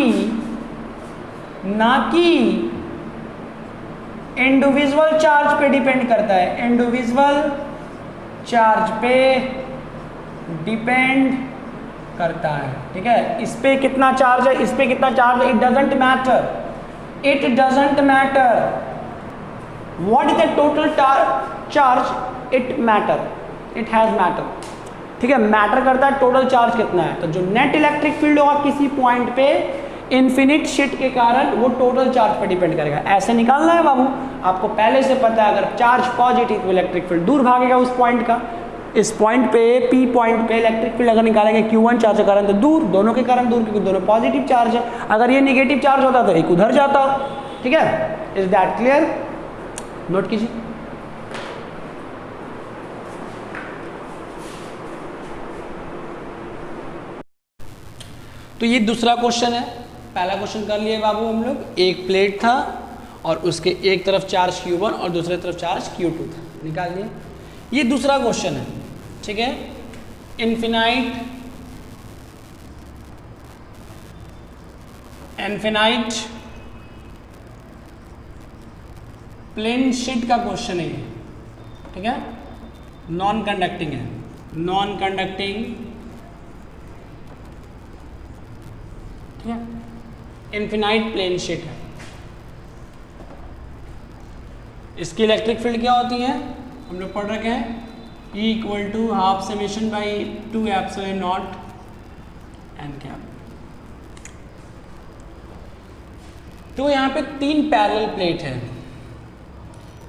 इंडिविजुअल चार्ज पे डिपेंड करता है, इंडिविजुअल चार्ज पे डिपेंड करता है, ठीक है। इस पे कितना चार्ज है, इस पे कितना चार्ज है, it doesn't matter, it doesn't matter what is the total charge, it matter, it has matter, ठीक है, मैटर करता है टोटल चार्ज कितना है। तो जो नेट इलेक्ट्रिक फील्ड होगा किसी पॉइंट पे इन्फिनिट शिट के कारण वो टोटल चार्ज पर डिपेंड करेगा। ऐसे निकालना है बाबू, आपको पहले से पता है, अगर चार्ज पॉजिटिव तो इलेक्ट्रिक फील्ड दूर भागेगा उस पॉइंट का, इस पॉइंट पे P पॉइंट पे इलेक्ट्रिक फील्ड अगर निकालेंगे Q1 चार्ज के कारण तो दूर, दोनों के कारण दूर, क्योंकि दोनों पॉजिटिव चार्ज है। अगर ये नेगेटिव चार्ज होता तो एक उधर जाता, ठीक है। Is that clear? नोट कीजिए। तो ये दूसरा क्वेश्चन है, पहला क्वेश्चन कर लिए बाबू हम लोग, एक प्लेट था और उसके एक तरफ चार्ज Q1 और दूसरे तरफ चार्ज Q2 था, निकाल लिए। ये दूसरा क्वेश्चन है, ठीक है, इनफिनाइट प्लेन शीट का क्वेश्चन है ये, ठीक है, नॉन कंडक्टिंग है, नॉन कंडक्टिंग, ठीक है, इनफिनाइट प्लेन शीट है। इसकी इलेक्ट्रिक फील्ड क्या होती है, हम लोग पढ़ रखे हैं, E = half summation by 2 epsilon not an cap. तो यहाँ पे 3 पैरेलल प्लेट है,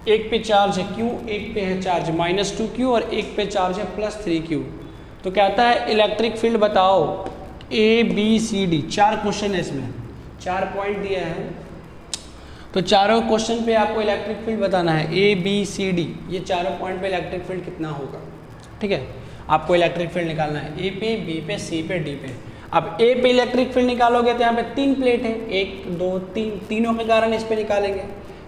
एक पे चार्ज है Q, एक पे है चार्ज -2Q और एक पे चार्ज है +3Q। तो कहता है इलेक्ट्रिक फील्ड बताओ ABCD, 4 क्वेश्चन है इसमें, 4 पॉइंट दिए हैं, तो चारों क्वेश्चन पे आपको इलेक्ट्रिक फील्ड बताना है ABCD, ये चारों पॉइंट पे इलेक्ट्रिक फील्ड कितना होगा, ठीक है। आपको इलेक्ट्रिक फील्ड निकालना है A पे, B पे, C पे, D पे। अब A पे इलेक्ट्रिक फील्ड निकालोगे तो यहाँ पे 3 प्लेट है, 1 2 3, तीनों के कारण इस पे निकालेंगे,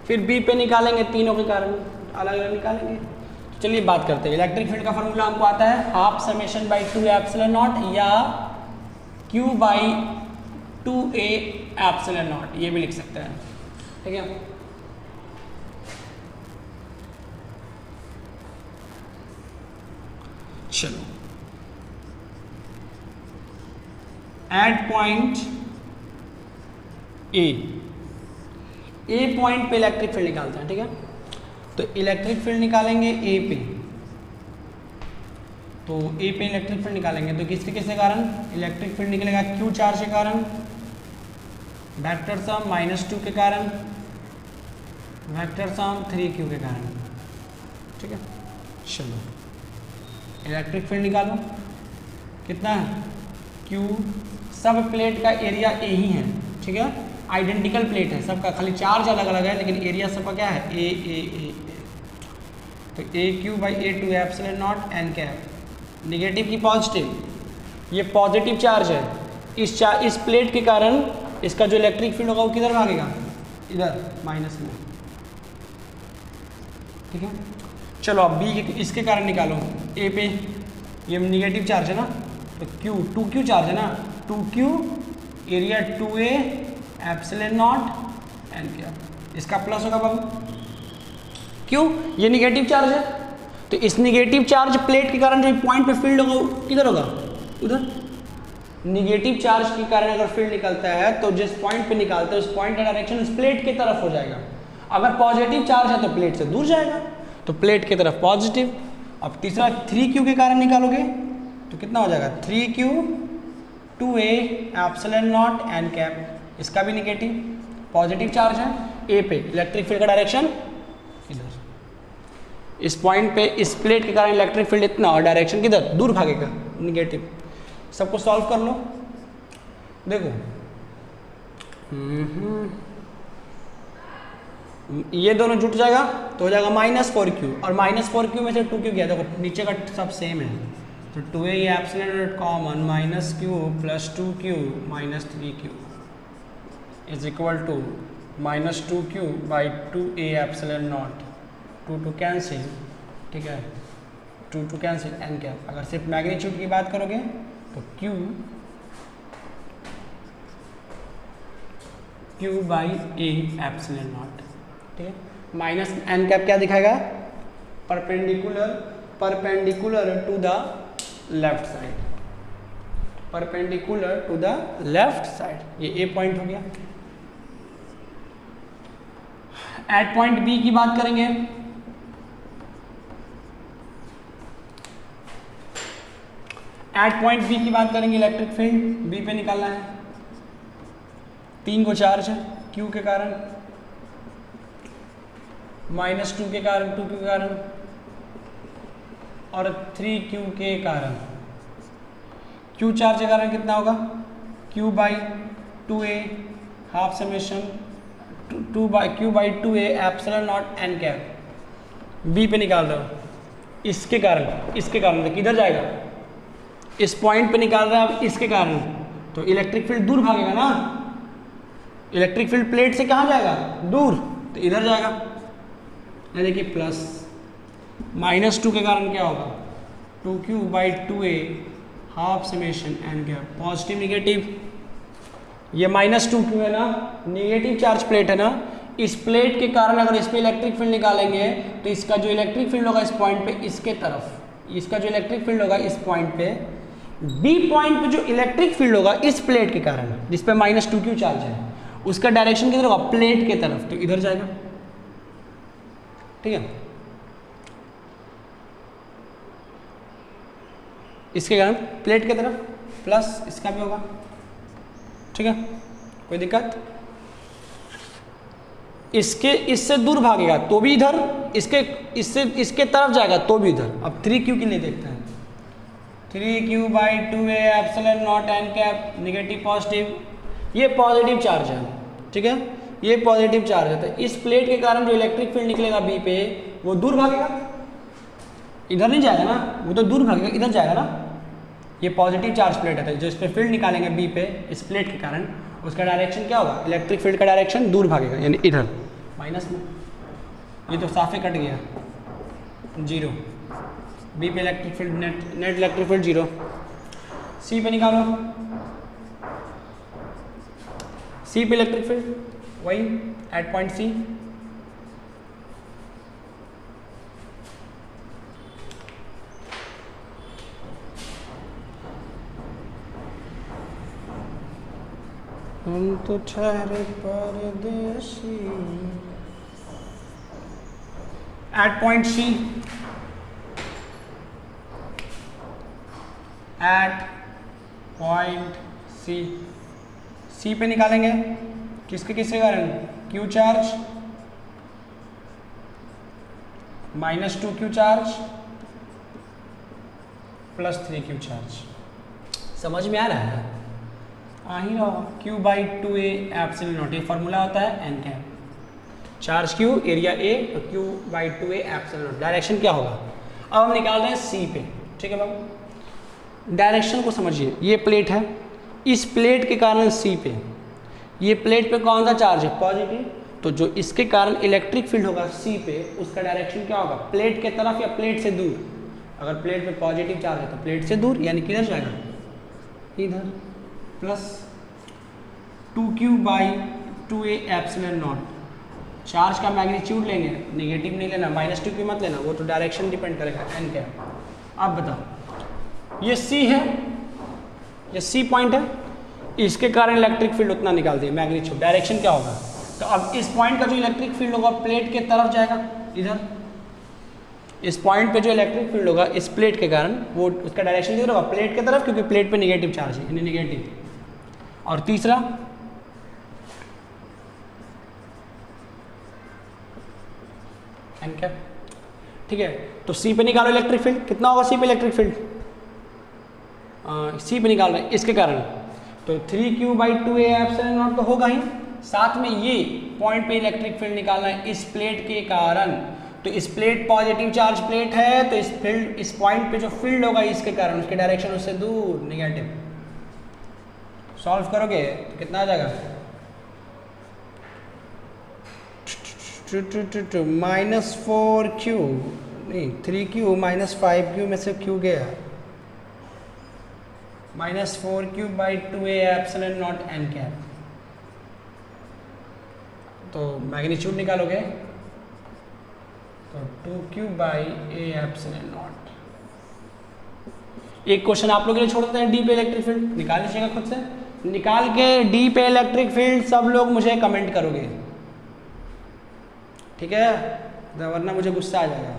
फिर B पे निकालेंगे, तीनों के कारण अलग अलग निकालेंगे। तो चलिए बात करते हैं। इलेक्ट्रिक फील्ड का फॉर्मूला हमको आता है half summation by 2 epsilon not या Q/2A एप्सिलॉन नॉट, ये भी लिख सकते हैं, ठीक है। चलो, एट पॉइंट ए पॉइंट पे इलेक्ट्रिक फील्ड निकालते हैं, ठीक है। तो इलेक्ट्रिक फील्ड निकालेंगे ए पे, तो ए पे इलेक्ट्रिक फील्ड निकालेंगे तो किसके कारण इलेक्ट्रिक फील्ड निकलेगा, Q चार्ज के कारण, वेक्टर सम -2 के कारण, वेक्टर सम 3Q के कारण, ठीक है। चलो इलेक्ट्रिक फील्ड निकालो, कितना है Q, सब प्लेट का एरिया ए ही है, ठीक है, आइडेंटिकल प्लेट है सबका, खाली चार्ज अलग अलग है लेकिन एरिया सबका क्या है ए। तो AQ/A2 epsilon not an cap, negative की पॉजिटिव, ये पॉजिटिव चार्ज है, इस प्लेट के कारण इसका जो इलेक्ट्रिक फील्ड होगा वो किधर भागेगा, इधर माइनस में, ठीक है। चलो अब B इसके कारण निकालो, A पे ये निगेटिव चार्ज है ना, तो Q 2Q चार्ज है ना, 2Q area 2A epsilon not an cap, इसका प्लस होगा बाबू, क्यों, ये निगेटिव चार्ज है, तो इस निगेटिव चार्ज प्लेट के कारण जो पॉइंट पे फील्ड होगा वो किधर होगा, उधर। निगेटिव चार्ज के कारण अगर फील्ड निकलता है तो जिस पॉइंट पे निकालते हैं उस पॉइंट का डायरेक्शन उस प्लेट की तरफ हो जाएगा, अगर पॉजिटिव चार्ज है तो प्लेट से दूर जाएगा, तो प्लेट की तरफ पॉजिटिव। अब तीसरा 3Q के कारण निकालोगे तो कितना हो जाएगा, 3Q/2A epsilon not an cap, इसका भी निगेटिव, पॉजिटिव चार्ज है ए पे, इलेक्ट्रिक फील्ड का डायरेक्शन इधर, इस पॉइंट पे इस प्लेट के कारण इलेक्ट्रिक फील्ड इतना और डायरेक्शन किधर, दूर भागेगा, निगेटिव। सबको सॉल्व कर लो, देखो ये दोनों जुट जाएगा तो हो जाएगा -4q, और -4q में से 2q गया, देखो नीचे का सब सेम है, तो 2a ये epsilon naught common, -q + 2q - 3q is equal to -2q by 2a epsilon naught, 2 cancel, ठीक है, 2 कैंसिल, n कैप। अगर सिर्फ मैग्नीट्यूड की बात करोगे तो q बाई a एप्सिलॉन नॉट, ठीक है, माइनस n कैप क्या दिखाएगा, perpendicular to the left side, perpendicular to the left side, ये a पॉइंट हो गया। एट पॉइंट b की बात करेंगे, एट पॉइंट b की बात करेंगे, इलेक्ट्रिक फील्ड b पे निकालना है, 3 को चार्ज है q के कारण, -2 के कारण, 2q के कारण, और 3q के कारण। q चार्ज के कारण कितना होगा, q बाई 2a हाफ समेशन q बाई 2a epsilon not n cap. b पे निकाल रहा हूँ, इसके कारण किधर जाएगा, इस पॉइंट पे निकाल रहा है, अब इसके कारण तो इलेक्ट्रिक फील्ड दूर भागेगा ना, इलेक्ट्रिक फील्ड प्लेट से कहाँ जाएगा, दूर, तो इधर जाएगा। ये देखिए प्लस, -2 के कारण क्या होगा, 2q by 2a half summation n cap, positive negative, ये -2q है ना, निगेटिव चार्ज प्लेट है ना, इस प्लेट के कारण अगर इस पे इलेक्ट्रिक फील्ड निकालेंगे तो इसका जो इलेक्ट्रिक फील्ड होगा इस पॉइंट पे, इसके तरफ, इसका जो इलेक्ट्रिक फील्ड होगा इस पॉइंट पे, बी पॉइंट पे जो इलेक्ट्रिक फील्ड होगा इस प्लेट के कारण, जिस पे -2q चार्ज है, उसका डायरेक्शन किधर होगा, प्लेट के तरफ, तो इधर जाएगा, ठीक है। इसके कारण प्लेट की तरफ, प्लस इसका भी होगा, ठीक है, कोई दिक्कत, इससे दूर भागेगा तो भी इधर, इसके तरफ जाएगा तो भी इधर। अब 3q के लिए देखते हैं, 3q by 2a epsilon not n cap, negative positive, ये पॉजिटिव चार्ज है, ठीक है, ये पॉजिटिव चार्ज है, तो इस प्लेट के कारण जो इलेक्ट्रिक फील्ड निकलेगा b पे, वो दूर भागेगा, इधर नहीं जाएगा ना, वो तो दूर भागेगा, इधर जाएगा ना, ये पॉजिटिव चार्ज प्लेट है, तो जो इस पे फील्ड निकालेंगे b पे इस प्लेट के कारण, उसका डायरेक्शन क्या होगा, इलेक्ट्रिक फील्ड का डायरेक्शन दूर भागेगा, यानी इधर, माइनस में, ये तो साफे कट गया, 0, b पे electric field, net electric field 0, c पे निकालो, c पे इलेक्ट्रिक फील्ड वही एट पॉइंट c, हम तो ठहरे परदेसी, at point c, at point c पे निकालेंगे, किसके कारण, q charge, -2q charge plus 3q charge, समझ में आ रहा है, आ ही रहा, q बाई 2a एप्सिलॉन नॉट, ये फॉर्मूला होता है n cap, charge q, area a, तो q बाई 2a एप्सिलॉन नॉट, डायरेक्शन क्या होगा, अब हम निकाल रहे हैं c पे, ठीक है बाबू, डायरेक्शन को समझिए, ये प्लेट है, इस प्लेट के कारण c पे, ये प्लेट पे कौन सा चार्ज है, पॉजिटिव, तो जो इसके कारण इलेक्ट्रिक फील्ड होगा c पे, उसका डायरेक्शन क्या होगा, प्लेट के तरफ या प्लेट से दूर, अगर प्लेट पे पॉजिटिव चार्ज है तो प्लेट से दूर, यानी किधर जाएगा, इधर, plus 2q by 2a epsilon not, charge का मैग्नीट्यूड लेंगे, नेगेटिव नहीं लेना, -2q मत लेना, वो तो डायरेक्शन डिपेंड करेगा n कैप। अब बताओ, ये c है, ये c पॉइंट है, इसके कारण इलेक्ट्रिक फील्ड उतना निकाल दिए, मैग्नीट्यूड, डायरेक्शन क्या होगा, तो अब इस पॉइंट का जो इलेक्ट्रिक फील्ड होगा प्लेट के तरफ जाएगा, इधर, इस पॉइंट पे जो इलेक्ट्रिक फील्ड होगा इस प्लेट के कारण, वो उसका डायरेक्शन किधर होगा, प्लेट के तरफ, क्योंकि प्लेट पे नेगेटिव चार्ज है, यानी नेगेटिव। और तीसरा, n कैप, ठीक है, तो c पे निकालो इलेक्ट्रिक फील्ड, कितना होगा c पे इलेक्ट्रिक फील्ड, c पे निकाल रहे हैं, इसके कारण, तो 3q by 2a epsilon not तो होगा ही, साथ में ये पॉइंट पे इलेक्ट्रिक फील्ड निकालना है इस प्लेट के कारण। तो इस प्लेट पॉजिटिव चार्ज प्लेट है, तो इस पॉइंट पे जो फील्ड होगा इसके कारण, उसके डायरेक्शन उससे दूर नेगेटिव। सॉल्व करोगे तो कितना आ जाएगा, -4q नहीं 3q -5q में से q गया, -4q/2a epsilon not n cap. तो मैग्नीट्यूड निकालोगे तो 2q/a एप्सिलॉन नॉट। एक क्वेश्चन आप लोगों के लिए छोड़ देते हैं, डी पे इलेक्ट्रिक फील्ड निकाल लीजिएगा खुद से, निकाल के डी पे इलेक्ट्रिक फील्ड सब लोग मुझे कमेंट करोगे, ठीक है, वरना मुझे गुस्सा आ जाएगा।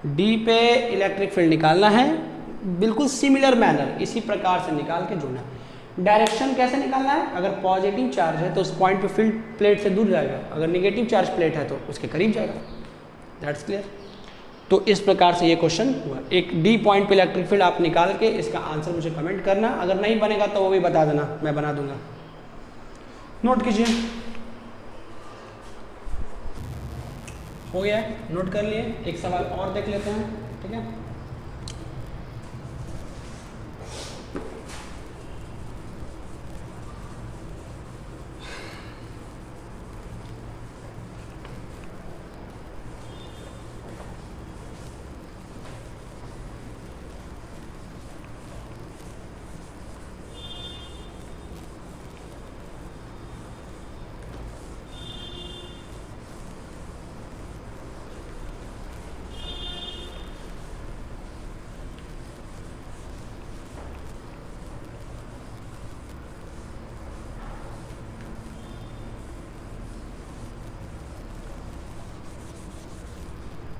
डी पे इलेक्ट्रिक फील्ड निकालना है बिल्कुल सिमिलर मैनर, इसी प्रकार से निकाल के जोड़ना। डायरेक्शन कैसे निकालना है, अगर पॉजिटिव चार्ज है तो उस पॉइंट पे फील्ड प्लेट से दूर जाएगा, अगर नेगेटिव चार्ज प्लेट है तो उसके करीब जाएगा। That's clear. तो इस प्रकार से ये क्वेश्चन हुआ। एक डी पॉइंट पे इलेक्ट्रिक फील्ड आप निकाल के इसका आंसर मुझे कमेंट करना, अगर नहीं बनेगा तो वो भी बता देना, मैं बना दूंगा। नोट कीजिए, हो गया, नोट कर लिए। एक सवाल और देख लेते हैं, ठीक है।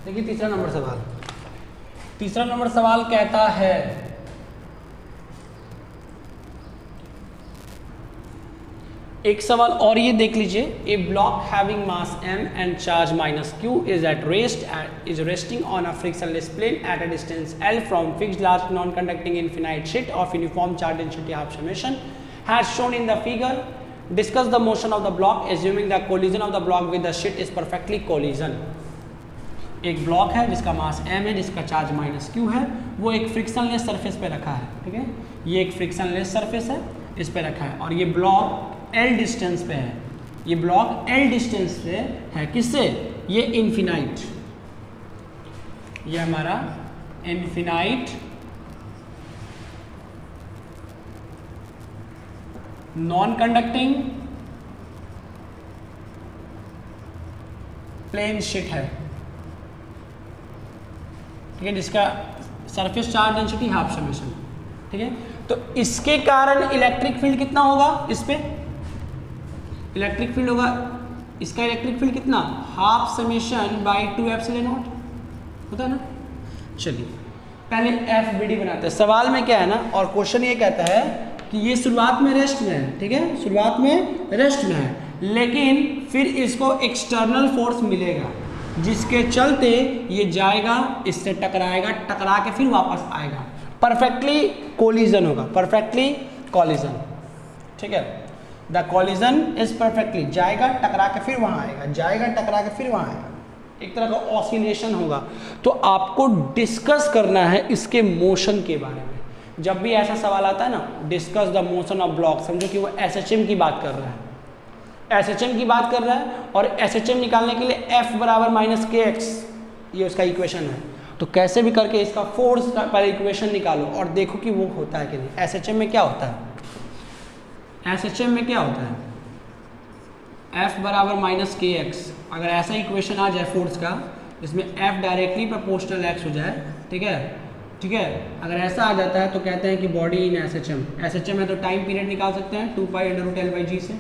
देखिए तीसरा नंबर सवाल कहता है एक सवाल और ये देख लीजिए, a block having mass m and charge -q is resting on a frictionless plane at a distance L from fixed large non-conducting infinite sheet of uniform charge density half summation as shown in the figure. Discuss the motion of the block assuming the collision of the block with the sheet is perfectly collision. एक block है जिसका मास m है, जिसका charge -q है, वो एक frictionless surface पे रखा है, ठीक है, ये एक फ्रिक्शनलेस सरफेस है, इस पे रखा है, और ये ब्लॉक L डिस्टेंस पे है, ये ब्लॉक L डिस्टेंस पे है, किससे, ये इन्फिनाइट, ये हमारा infinite non conducting plane sheet है, ठीक है, जिसका surface charge density half summation, ठीक है। तो इसके कारण इलेक्ट्रिक फील्ड कितना होगा, इस पे इलेक्ट्रिक फील्ड होगा, इसका इलेक्ट्रिक फील्ड कितना, half summation by 2 epsilon not होता है ना। चलिए पहले FBD बनाते हैं। सवाल में क्या है ना, और क्वेश्चन ये कहता है कि ये शुरुआत में रेस्ट में है, ठीक है, शुरुआत में रेस्ट में है, लेकिन फिर इसको एक्सटर्नल फोर्स मिलेगा जिसके चलते ये जाएगा, इससे टकराएगा, टकरा के फिर वापस आएगा, परफेक्टली कोलिजन होगा, परफेक्टली कॉलिजन, ठीक है। द कॉलिजन इज परफेक्टली, जाएगा टकरा के फिर वहाँ आएगा, जाएगा टकरा के फिर वहाँ आएगा, एक तरह का ऑसिलेशन होगा। तो आपको डिस्कस करना है इसके मोशन के बारे में। जब भी ऐसा सवाल आता है ना, discuss the motion of block, समझो कि वो SHM की बात कर रहा है, SHM की बात कर रहा है, और SHM निकालने के लिए F = -kx, ये उसका इक्वेशन है। तो कैसे भी करके इसका फोर्स का पहले इक्वेशन निकालो और देखो कि वो होता है कि नहीं। SHM में क्या होता है, SHM में क्या होता है, F = -kx। अगर ऐसा इक्वेशन आ जाए फोर्स का, जिसमें F डायरेक्टली प्रोपोर्शनल x हो जाए, ठीक है, ठीक है, अगर ऐसा आ जाता है तो कहते हैं कि बॉडी इन SHM। SHM है तो टाइम पीरियड निकाल सकते हैं 2π√L/g से,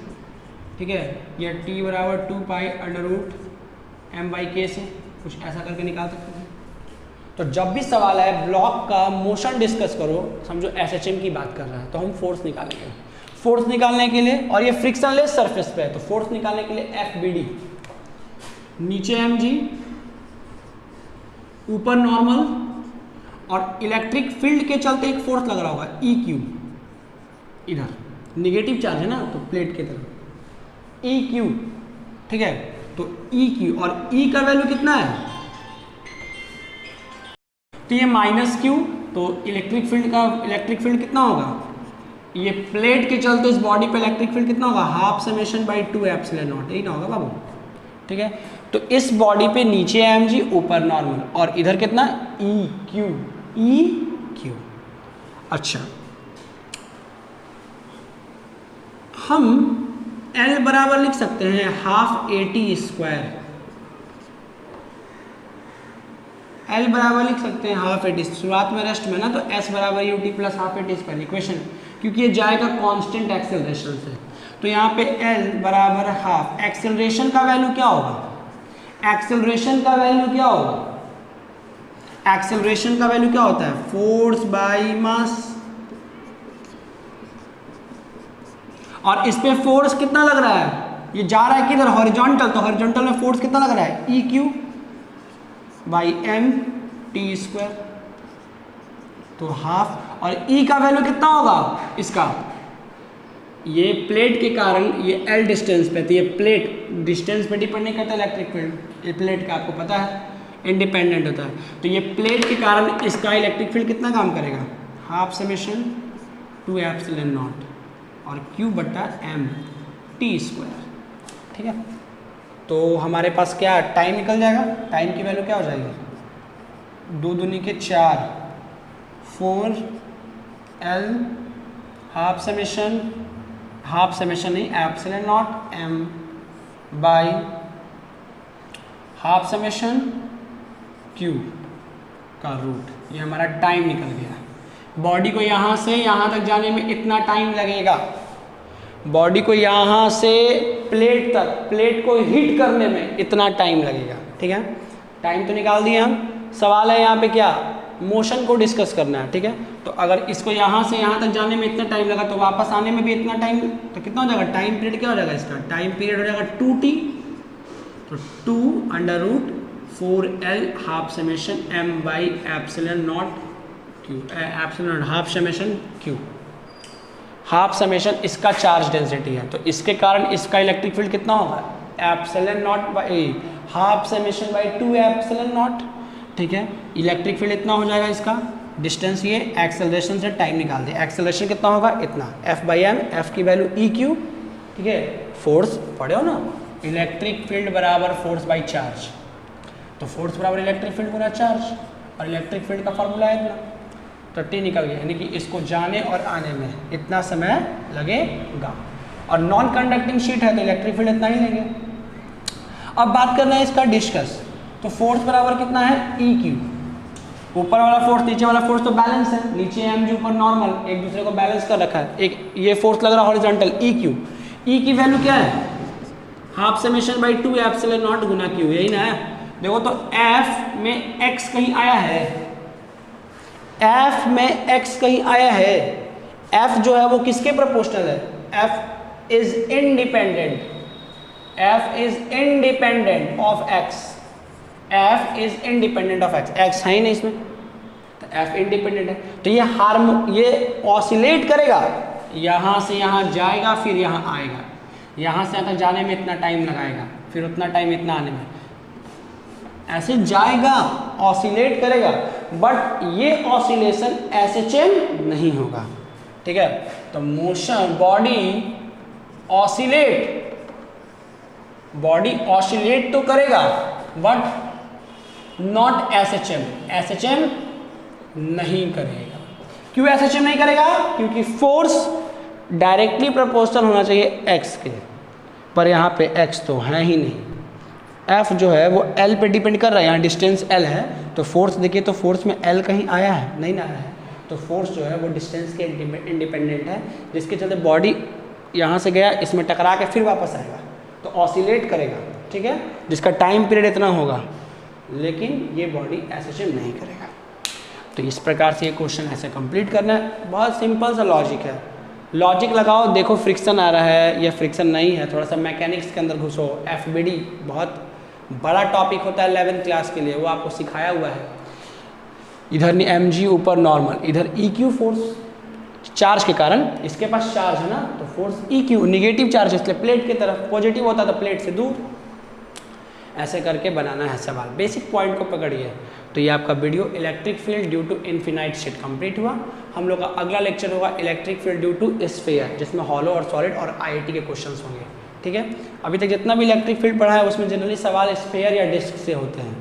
ठीक है, या T = 2π√m/k से, कुछ ऐसा करके निकाल सकते हैं। तो जब भी सवाल है ब्लॉक का मोशन डिस्कस करो, समझो SHM की बात कर रहा है, तो हम फोर्स निकालेंगे। फोर्स निकालने के लिए, और ये फ्रिक्शनलेस सरफेस पे है, तो फोर्स निकालने के लिए FBD, नीचे mg, ऊपर नॉर्मल, और इलेक्ट्रिक फील्ड के चलते एक फोर्स लग रहा होगा EQ, इधर नेगेटिव चार्ज है ना, तो प्लेट की तरफ ई क्यू, ठीक है। तो ई क्यू, और ई का वैल्यू कितना है, तो ये माइनस क्यू, तो इलेक्ट्रिक फील्ड कितना होगा, ये प्लेट के चलते इस बॉडी पे इलेक्ट्रिक फील्ड कितना होगा, half summation by 2 epsilon not, यही ना होगा बाबू, ठीक है। तो इस बॉडी पे नीचे एम जी, ऊपर नॉर्मल, और इधर कितना ई क्यू, ई क्यू। अच्छा, हम L बराबर लिख सकते हैं half A T square, L बराबर लिख सकते हैं हाफ ए टी, शुरुआत में रेस्ट में ना, तो S बराबर U T plus half A T square equation, क्योंकि ये जाएगा कांस्टेंट एक्सेलरेशन से, तो यहाँ पे L बराबर हाफ, एक्सेलरेशन का वैल्यू क्या होगा, एक्सेलरेशन का वैल्यू क्या होगा, एक्सेलरेशन का वैल्यू क्या होता है, फोर्स बाई मास, और इस पे फोर्स कितना लग रहा है, ये जा रहा है किधर, हॉरिजॉन्टल, तो हॉरिजॉन्टल में फोर्स कितना लग रहा है, e q by m t square, तो हाफ, और ई का वैल्यू कितना होगा इसका, ये प्लेट के कारण ये एल डिस्टेंस पे, तो ये प्लेट डिस्टेंस पे डिपेंड नहीं करता इलेक्ट्रिक फील्ड, ये प्लेट का आपको पता है इंडिपेंडेंट होता है, तो ये प्लेट के कारण इसका इलेक्ट्रिक फील्ड कितना काम करेगा, हाफ समेशन 2 एप्सिलॉन नॉट और क्यू बटा एम टी स्क्वायर, ठीक है। तो हमारे पास क्या टाइम निकल जाएगा, टाइम की वैल्यू क्या हो जाएगी, 2 दूनी के 4, 4 एल हाफ समेशन नहीं epsilon naught m by half summation q का रूट, ये हमारा टाइम निकल गया। बॉडी को यहाँ से यहाँ तक जाने में इतना टाइम लगेगा, बॉडी को यहाँ से प्लेट तक, प्लेट को हिट करने में इतना टाइम लगेगा, ठीक है। टाइम तो निकाल दिए हम, सवाल है यहाँ पे क्या, मोशन को डिस्कस करना है, ठीक है। तो अगर इसको यहाँ से यहाँ तक जाने में इतना टाइम लगा, तो वापस आने में भी इतना टाइम, तो कितना हो जाएगा, टाइम पीरियड क्या हो जाएगा इसका, टाइम पीरियड हो जाएगा 2t, तो 2 under root 4l half summation m बाई epsilon naught q, epsilon half summation q, half summation इसका चार्ज डेंसिटी है, तो इसके कारण इसका इलेक्ट्रिक फील्ड कितना होगा, epsilon naught by half summation by 2 epsilon naught, ठीक है। इलेक्ट्रिक फील्ड इतना हो जाएगा इसका, डिस्टेंस ये, एक्सेलरेशन से टाइम निकाल दे, एक्सेलरेशन कितना होगा इतना, f बाई एम, एफ की वैल्यू ई क्यू, ठीक है। फोर्स पढ़े हो ना, इलेक्ट्रिक फील्ड बराबर फोर्स बाई चार्ज, तो फोर्स बराबर इलेक्ट्रिक फील्ड गुना चार्ज, और इलेक्ट्रिक फील्ड का फॉर्मूला है इतना, तो टी निकल गया, यानी कि इसको जाने और आने में इतना समय लगेगा, और नॉन कंडक्टिंग शीट है तो इलेक्ट्रिक फील्ड इतना ही लेंगे। अब बात करना है इसका डिस्कस, तो फोर्स बराबर कितना है ई क्यू, ऊपर वाला फोर्स नीचे वाला फोर्स तो बैलेंस है, नीचे एम जी ऊपर नॉर्मल, एक दूसरे को बैलेंस कर रखा है, एक ये फोर्स लग रहा है हॉरिजॉन्टल ई क्यू, ई की वैल्यू क्या है, half summation by 2 epsilon not Guna Q, यही ना है। देखो तो एफ में एक्स कहीं आया है, एफ में एक्स कहीं आया है, एफ जो है वो किसके प्रोपोर्शनल है, F is independent, F is independent of x, F is independent of x, x है ही नहीं इसमें, तो एफ इंडिपेंडेंट है, तो ये ऑसिलेट करेगा, यहाँ से यहाँ जाएगा फिर यहाँ आएगा, यहाँ से यहाँ तक जाने में इतना टाइम लगाएगा, फिर उतना टाइम इतना आने में, ऐसे जाएगा, ऑसिलेट करेगा, बट ये ऑसिलेशन एसएचएम नहीं होगा, ठीक है। तो मोशन, बॉडी ऑसिलेट तो करेगा बट नॉट एसएचएम, एसएचएम नहीं करेगा। क्यों एसएचएम नहीं करेगा, क्योंकि फोर्स डायरेक्टली प्रोपोर्शनल होना चाहिए एक्स के, पर यहाँ पे एक्स तो है ही नहीं, एफ जो है वो एल पे डिपेंड कर रहा है, यहाँ डिस्टेंस एल है, तो फोर्स देखिए तो फोर्स में एल कहीं आया है, नहीं ना आया है, तो फोर्स जो है वो डिस्टेंस के इंडिपेंडेंट है, जिसके चलते बॉडी यहाँ से गया, इसमें टकरा के फिर वापस आएगा, तो ऑसिलेट करेगा, ठीक है, जिसका टाइम पीरियड इतना होगा, लेकिन ये बॉडी एसएचएम नहीं करेगा। तो इस प्रकार से ये क्वेश्चन ऐसे कंप्लीट करना है, बहुत सिंपल सा लॉजिक है, लॉजिक लगाओ, देखो फ्रिक्शन आ रहा है या फ्रिक्शन नहीं है, थोड़ा सा मैकेनिक्स के अंदर घुसो, एफबीडी बहुत बड़ा टॉपिक होता है 11th क्लास के लिए, वो आपको सिखाया हुआ है। इधर एम जी ऊपर नॉर्मल, इधर ई क्यू फोर्स, चार्ज के कारण, इसके पास चार्ज है ना, तो force E Q, negative charge इसलिए प्लेट की तरफ, पॉजिटिव होता तो प्लेट से दूर। ऐसे करके बनाना है सवाल, बेसिक पॉइंट को पकड़िए। तो ये आपका video electric field due to infinite sheet complete हुआ। हम लोग का अगला लेक्चर होगा electric field due to sphere, जिसमें हॉलो और सॉलिड और आईआईटी के क्वेश्चंस होंगे। ठीक है, अभी तक जितना भी इलेक्ट्रिक फील्ड पढ़ा है उसमें जनरली सवाल स्फीयर या डिस्क से होते हैं,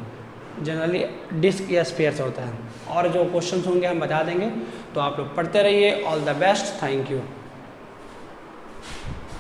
जनरली डिस्क या स्फीयर से होता है, और जो क्वेश्चंस होंगे हम बता देंगे। तो आप लोग पढ़ते रहिए। All the best, thank you.